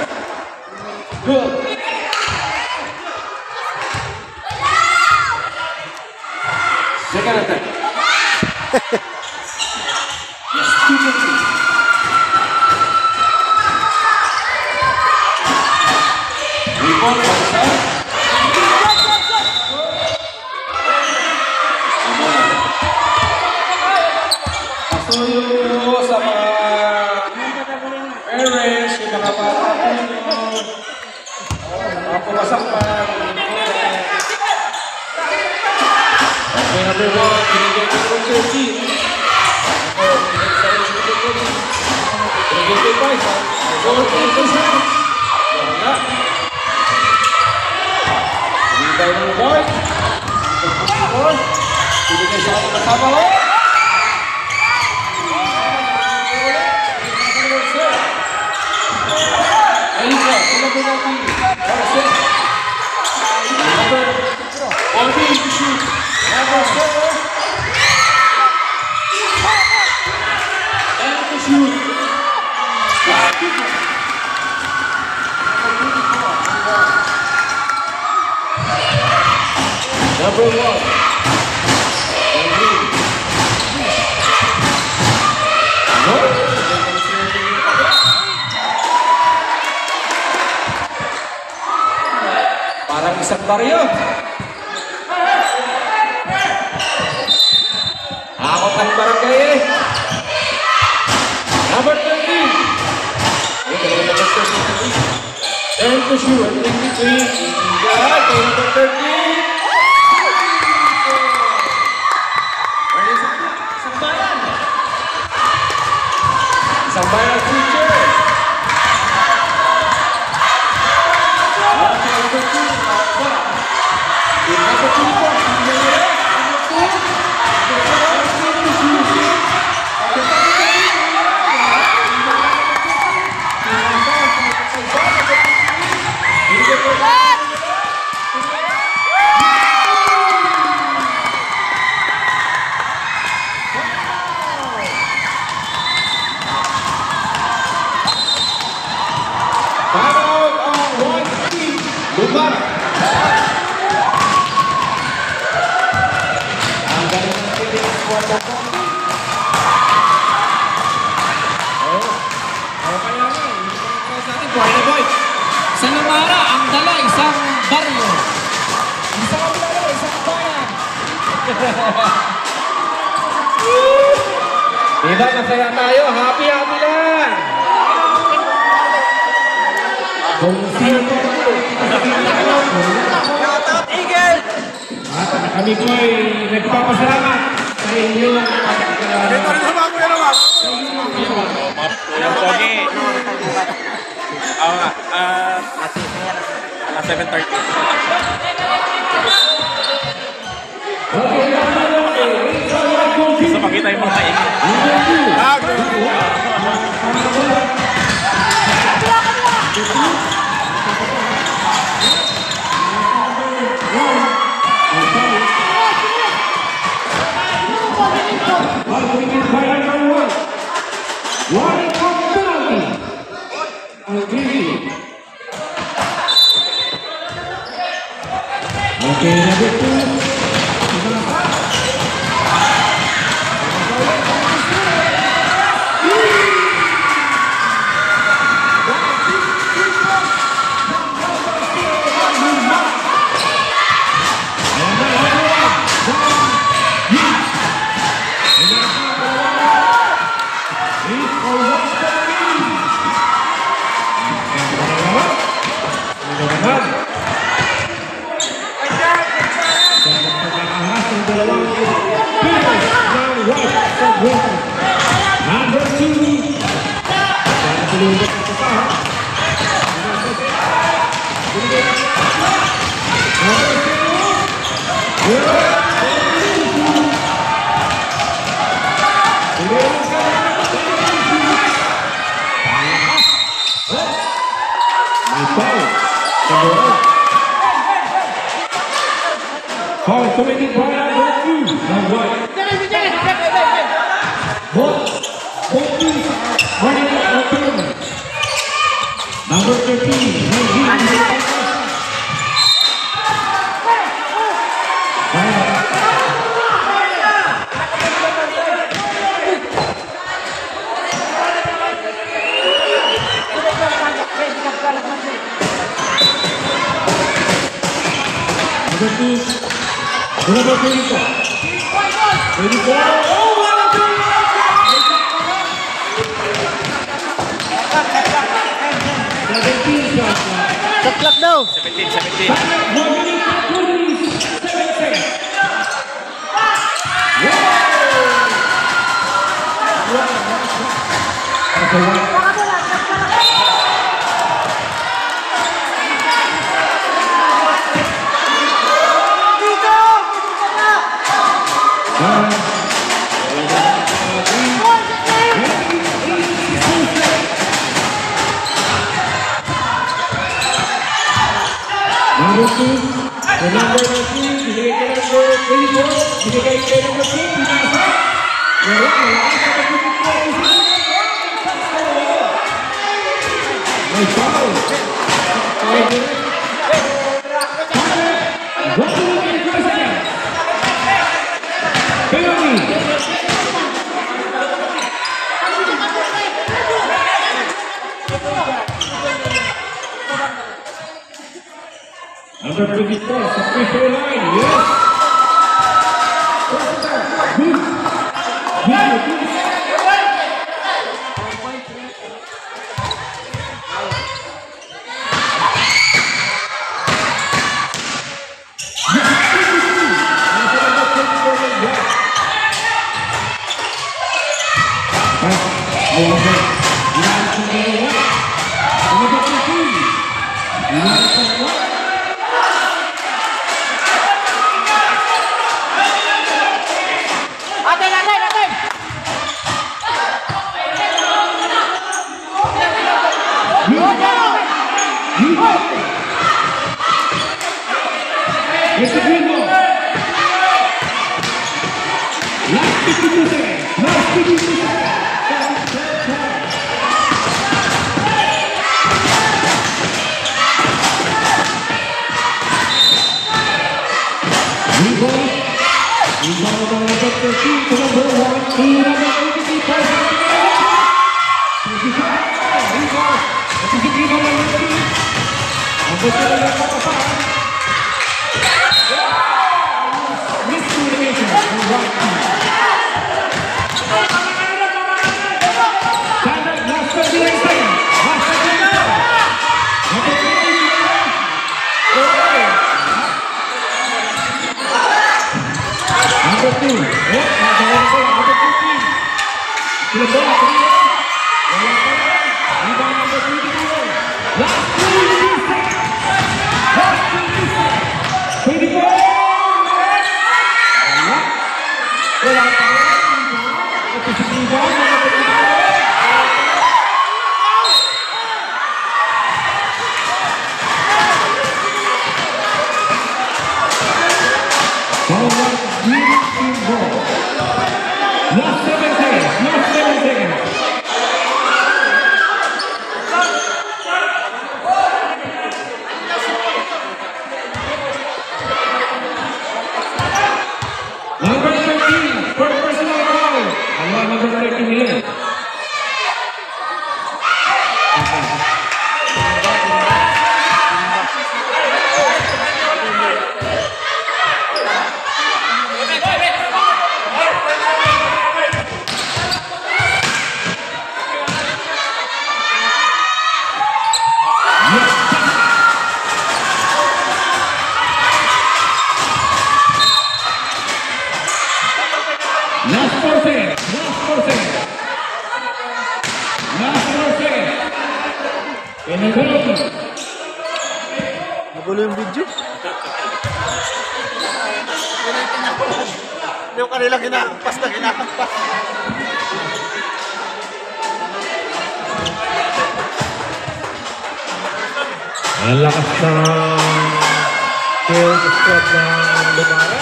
Good. Second attempt. Yes, 2-3. Rebound by the side. Pasuyo sa mga parents, yung mga bata mga pumasak pa. Okay, number 1, binigyan ko ng 13. Binigyan ko 5. Wala. Binigay ng board. Binigay sa ating kasama ko. Elisa, number 19. Number 14 to shoot. Number 7. And to shoot. Number 1. Parang isang baryo. Akot ang barangay eh. Number 13. Number 13. Turn to shoot. In between. Number 13. Isang bayan teacher. Isang lamara, ang dala, isang baryo. Isang dala, isang bayan. Diba, masaya tayo. Happy lang. Kung sino at kami po ay nagpapasalamat sa inyong Kuya Pogi. Oo nga. Alas 7:30. Gusto makita yung mga ingin. Okay, number 2. Foul committed by number 2. Number 1. Both teams are running out of tournament. Number 13. Number 24. 24. Oh, what a goal! Shot clock daw. Number 24, free throw line, yes. Good. It's a green ball. Last 52 seconds. Last 52 seconds. Rebound. Rebound on number 13 to number 1 to number 85. Rebound. That is a rebound on number 2. Number 7. Nagulo yung video. Yung kanila ginakampas na ginakampas. Ang lakas ng field squad ng Lumara.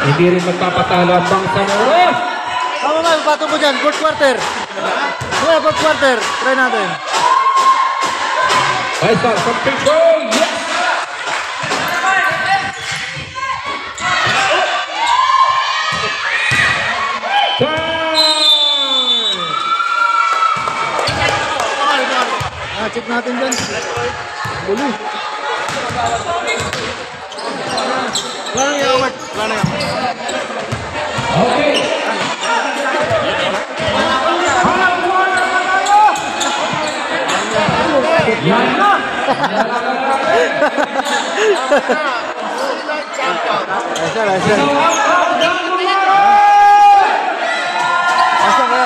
Hindi rin magpapatalo ang Bangsamoro. Tama man, pato mo dyan. Fourth quarter. Kuya, fourth quarter. Try natin. Paisa, something goal. Yes! Check natin dyan. Buli. Wala na yung wala na yung. Okay. Yan na! Asa, asa. Asa ka?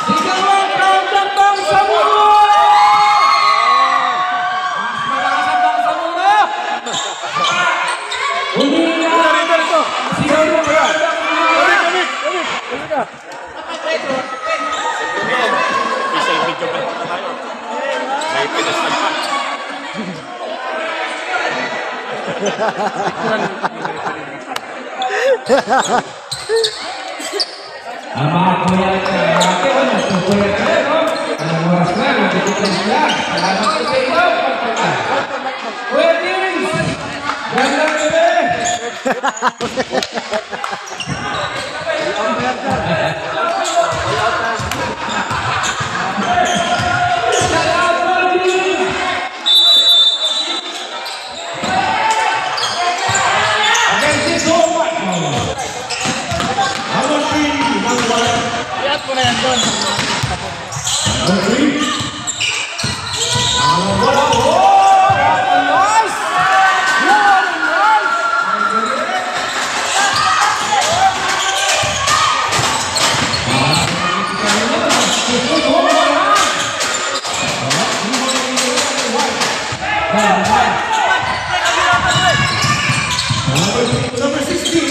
Sigawang round ng Bangsamoro! Mas malakas ang Bangsamoro! Huli na! Sigawang round ng Bangsamoro! Ang mga kuya natin, nagpupulit na rin, no? Anong oras na, nagpupulit sila. Salamat po sa iyo. Kuya Tins! Ganda gabi! Number 16.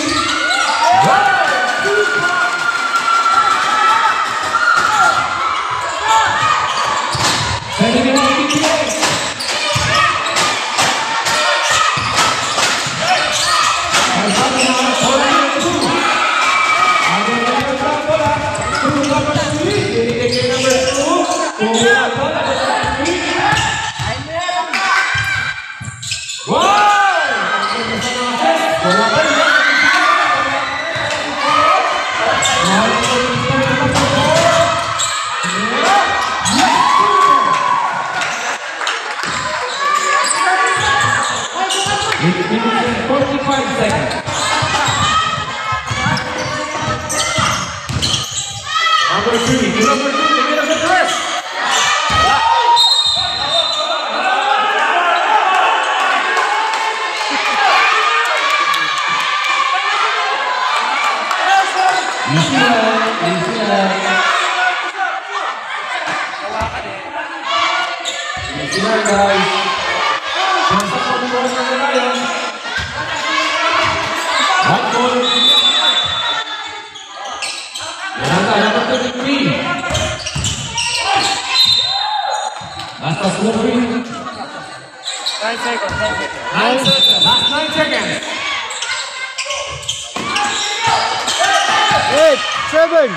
Last 9 seconds. 8, 7.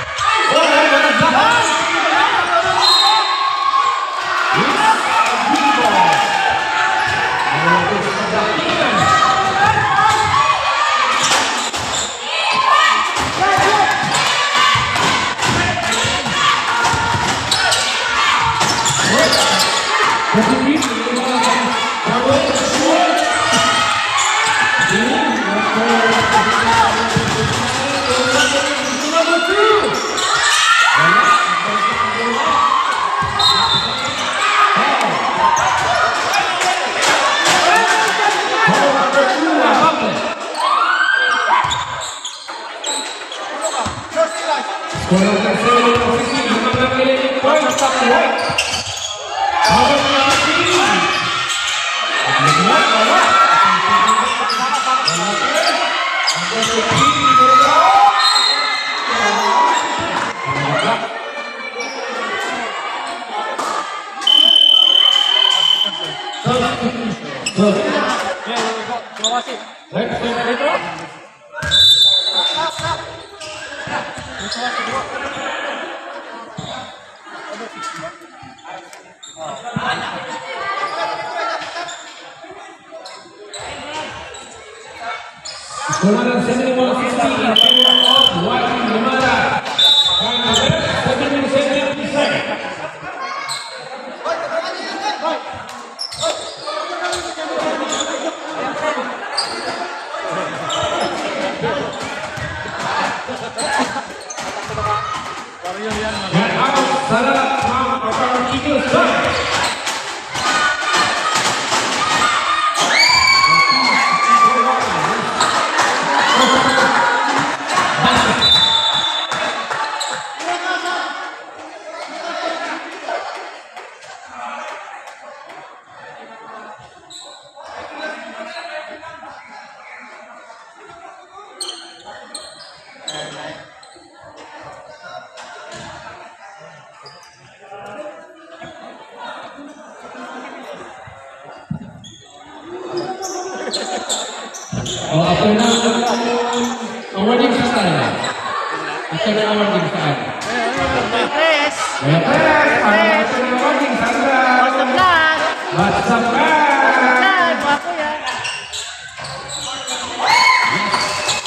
Walang tercero ng posisi, limang napili points sa Kuwait. Habang natin Kemudian 71-60, of Joaquin Yamada. And the left, 77-57. And out, Salah from our Eagles side. After now, awarding sa style. After na awarding sa style. Press! After na awarding sa style. What's the plan? What's the plan? Plan! Wapo yan.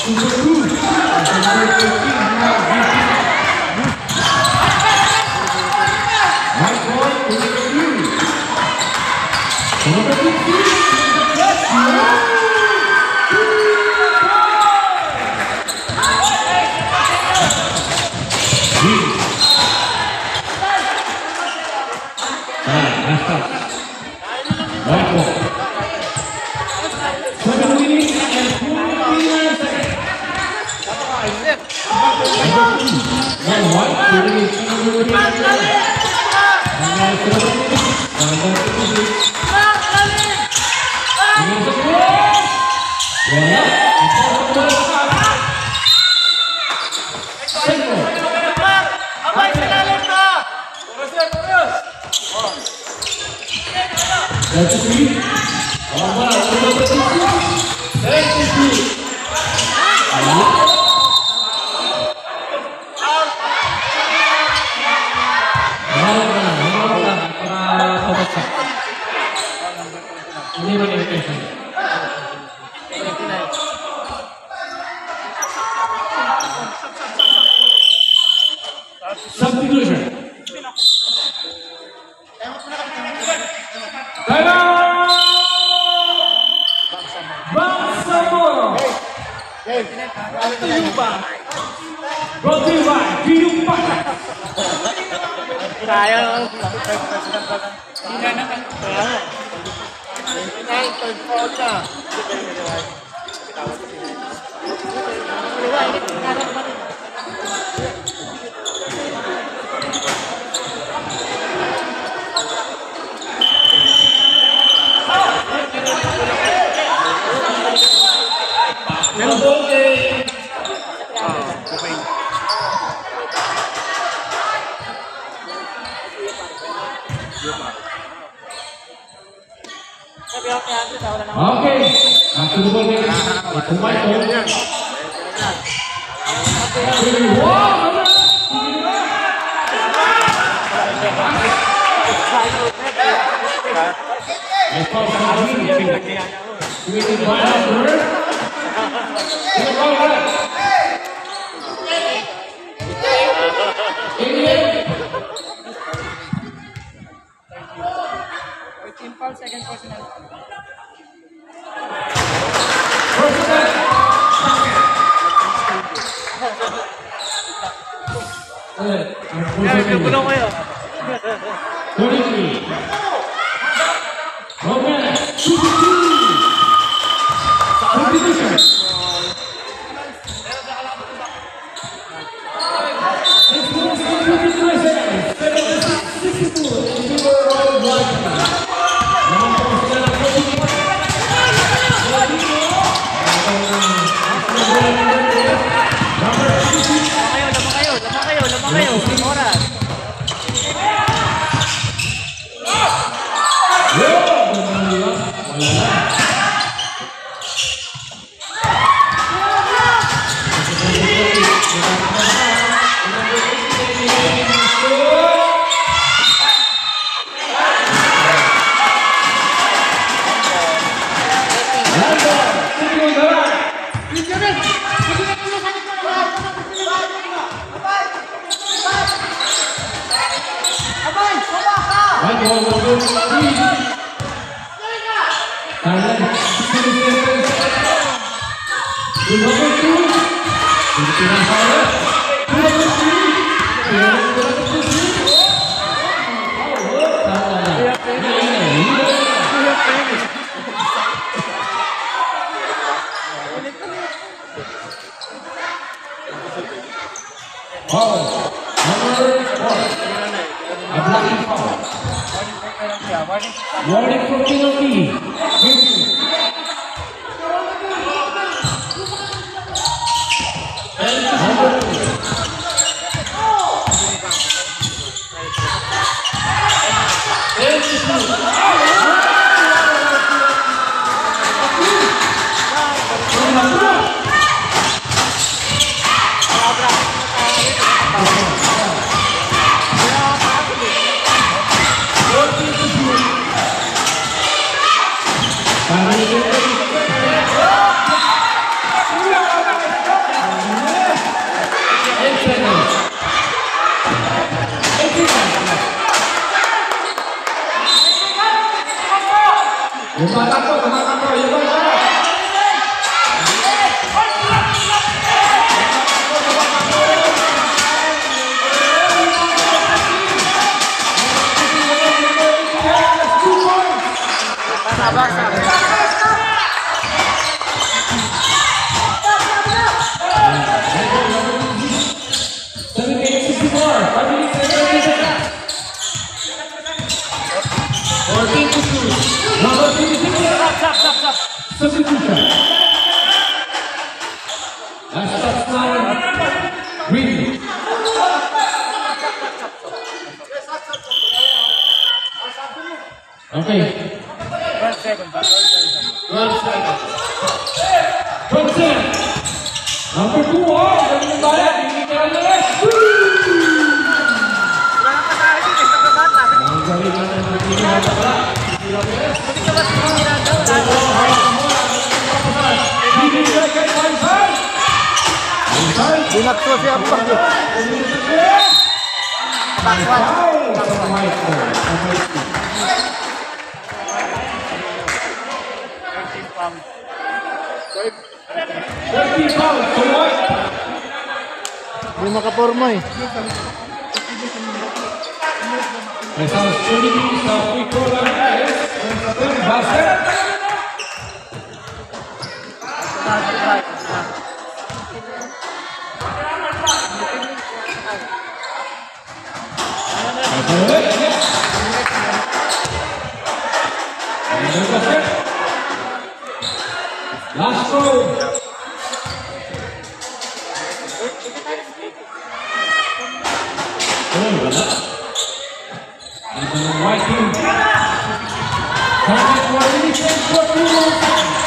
Super good. Number 13 now, VP. 1 point to the team. Number 15. Substitution. Bangsamoro. Brought to you by Giyumpa. Sayang. Okay. After the ball game, it's Michael. Second personal. Tulong kayo. 43. Roman, 52. Substitution. Lamang kayo. Oras. ball number 3. Thailand, 6 seconds. To number 2. Philippines power. To number 3. Foul. Number 4. A blocking foul. Warning for penalty. Number 2. Substitution. Last shot now. Green. Okay. 12 seconds. 12 seconds. 12 seconds. Number 2. Galing ng bayan. Hindi ka lang nalas. Ang galing na ng pinagpapala. Dinakso siya ang pag. Hindi makaporma eh. Estamos Philippines sa Picola basket. Last row. White team. Target for Philippines for 2 more seconds.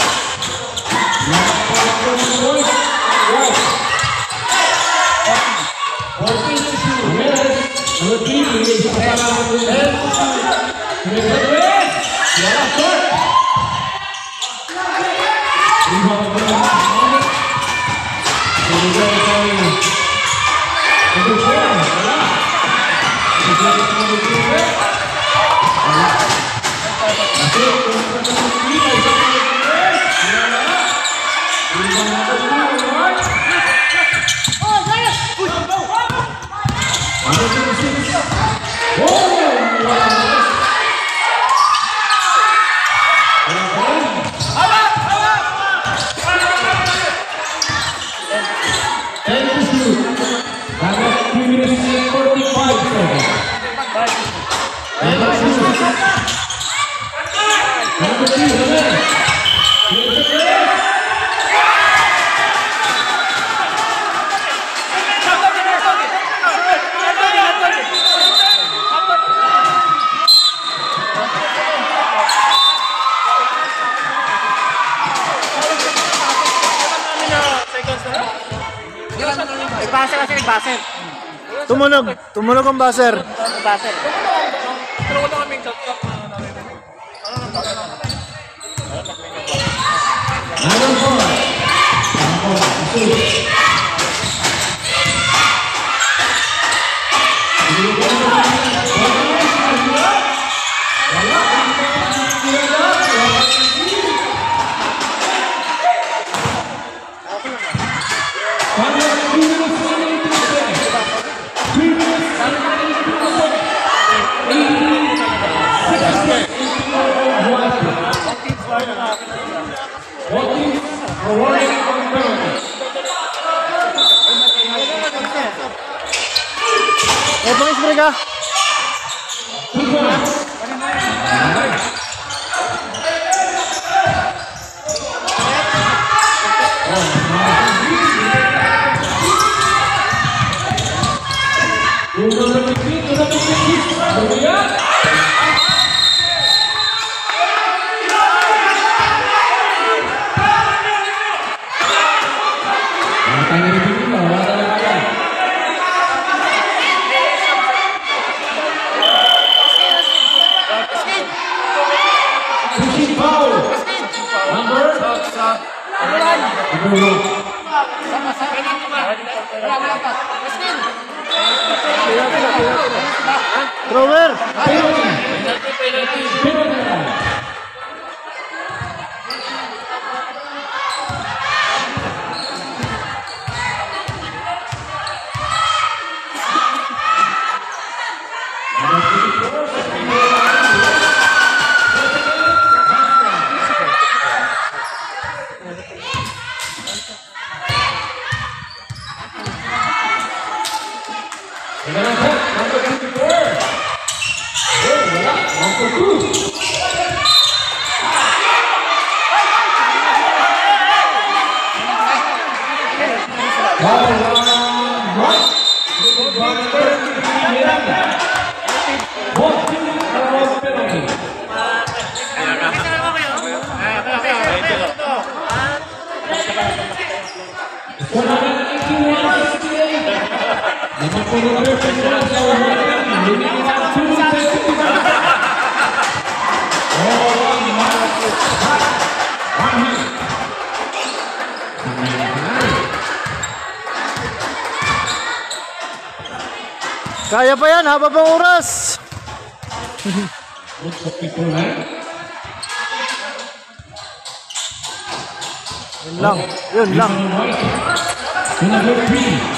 White. 14 to shoot. Number 3 is Pasalamat with 10 to shoot. Yara short. We have a good moment. So we're going to tell you. Number 4. Baser. Tumunog ang buzzer. Baser. Kuya. Pushing foul. Number Thrower. Kaya pa yan, haba pang oras. Yun lang, yun lang. Number 3.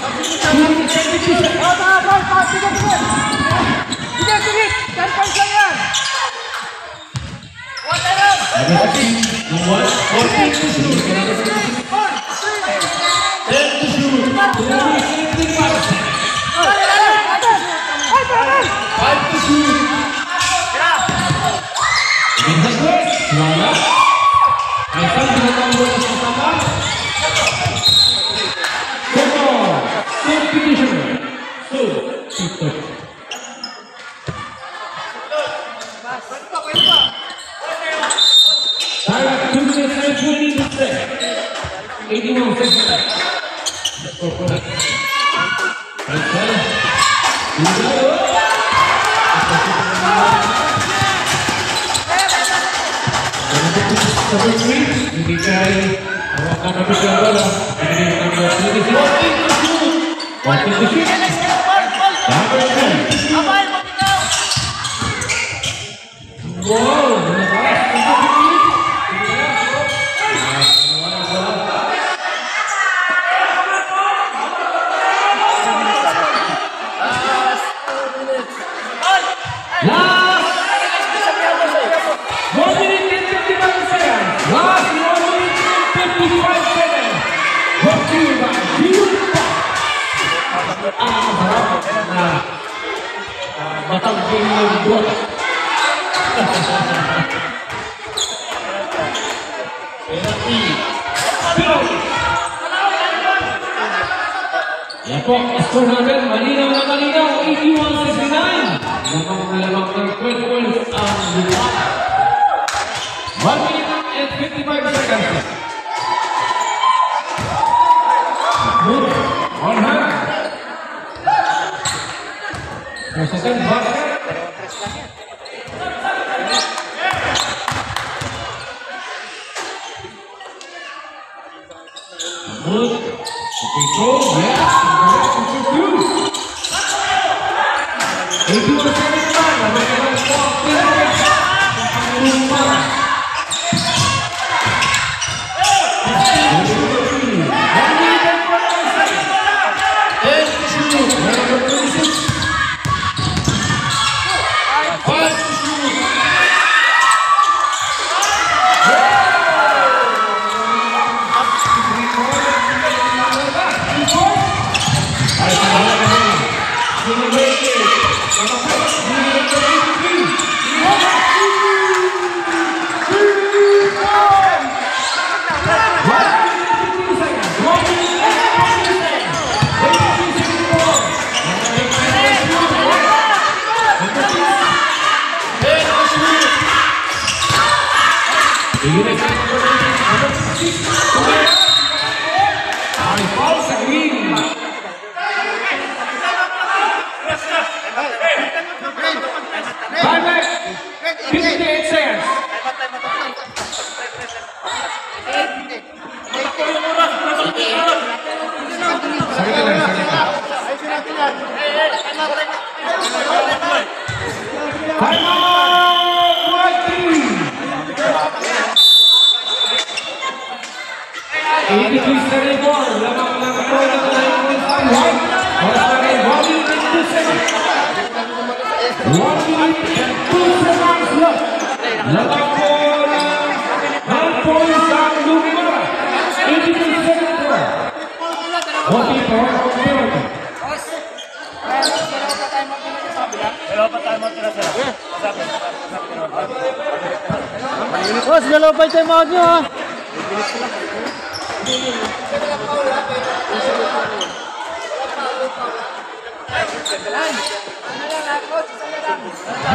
Yan po, score natin, malinaw na malinaw, 81-69. Lamang ng 20 points ang lupa. 1 minute and 55 seconds. Good, on hand. For second basket. Good. Okay, go. Yes. Unit number 6. Ay, foul sa green. Time back. 58 seconds. Time out! White team. 83-74. Lamang ng point ng White. Oras na rin 1 minute and 2 seconds. 1 minute and 2 seconds left. Lamang po ng points ang Lumimara. 83-74. Okay, power of penalty. Boss, dalawa pa yung time out nyo ha.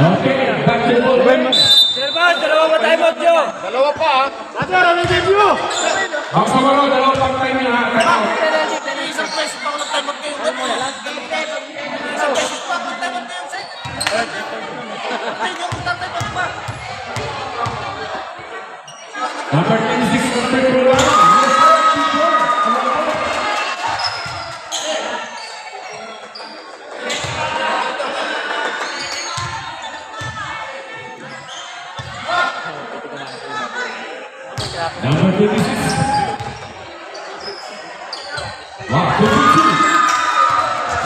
Okay, back to the ball. Ang kamaro, dalawa pang time niya ha. Time out. Number 26 from Pedro Number 26. Wow, 22.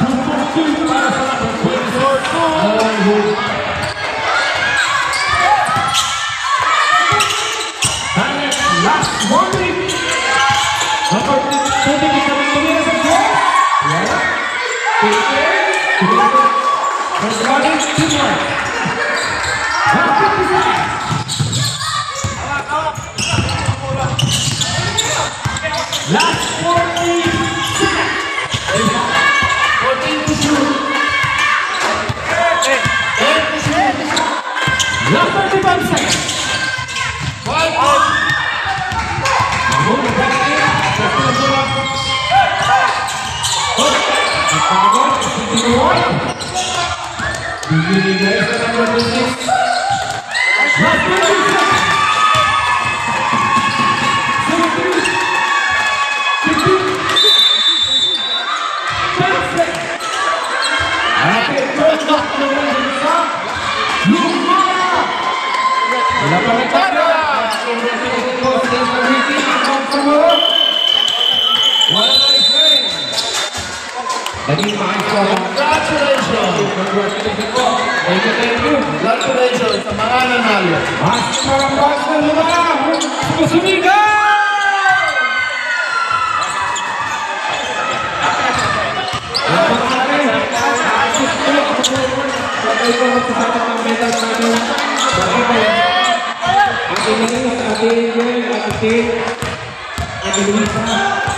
2-2 para sa number 24. Last warning. Number 20 coming to me as a goal. Yeah. Take care. First running, 2 more. 155. Last 40 seconds. 14 to shoot. Last 35 seconds. 5 out. Congratulations sa mga nanalo. Mas marambas na lumang! Sumigaw! Ate Luisa,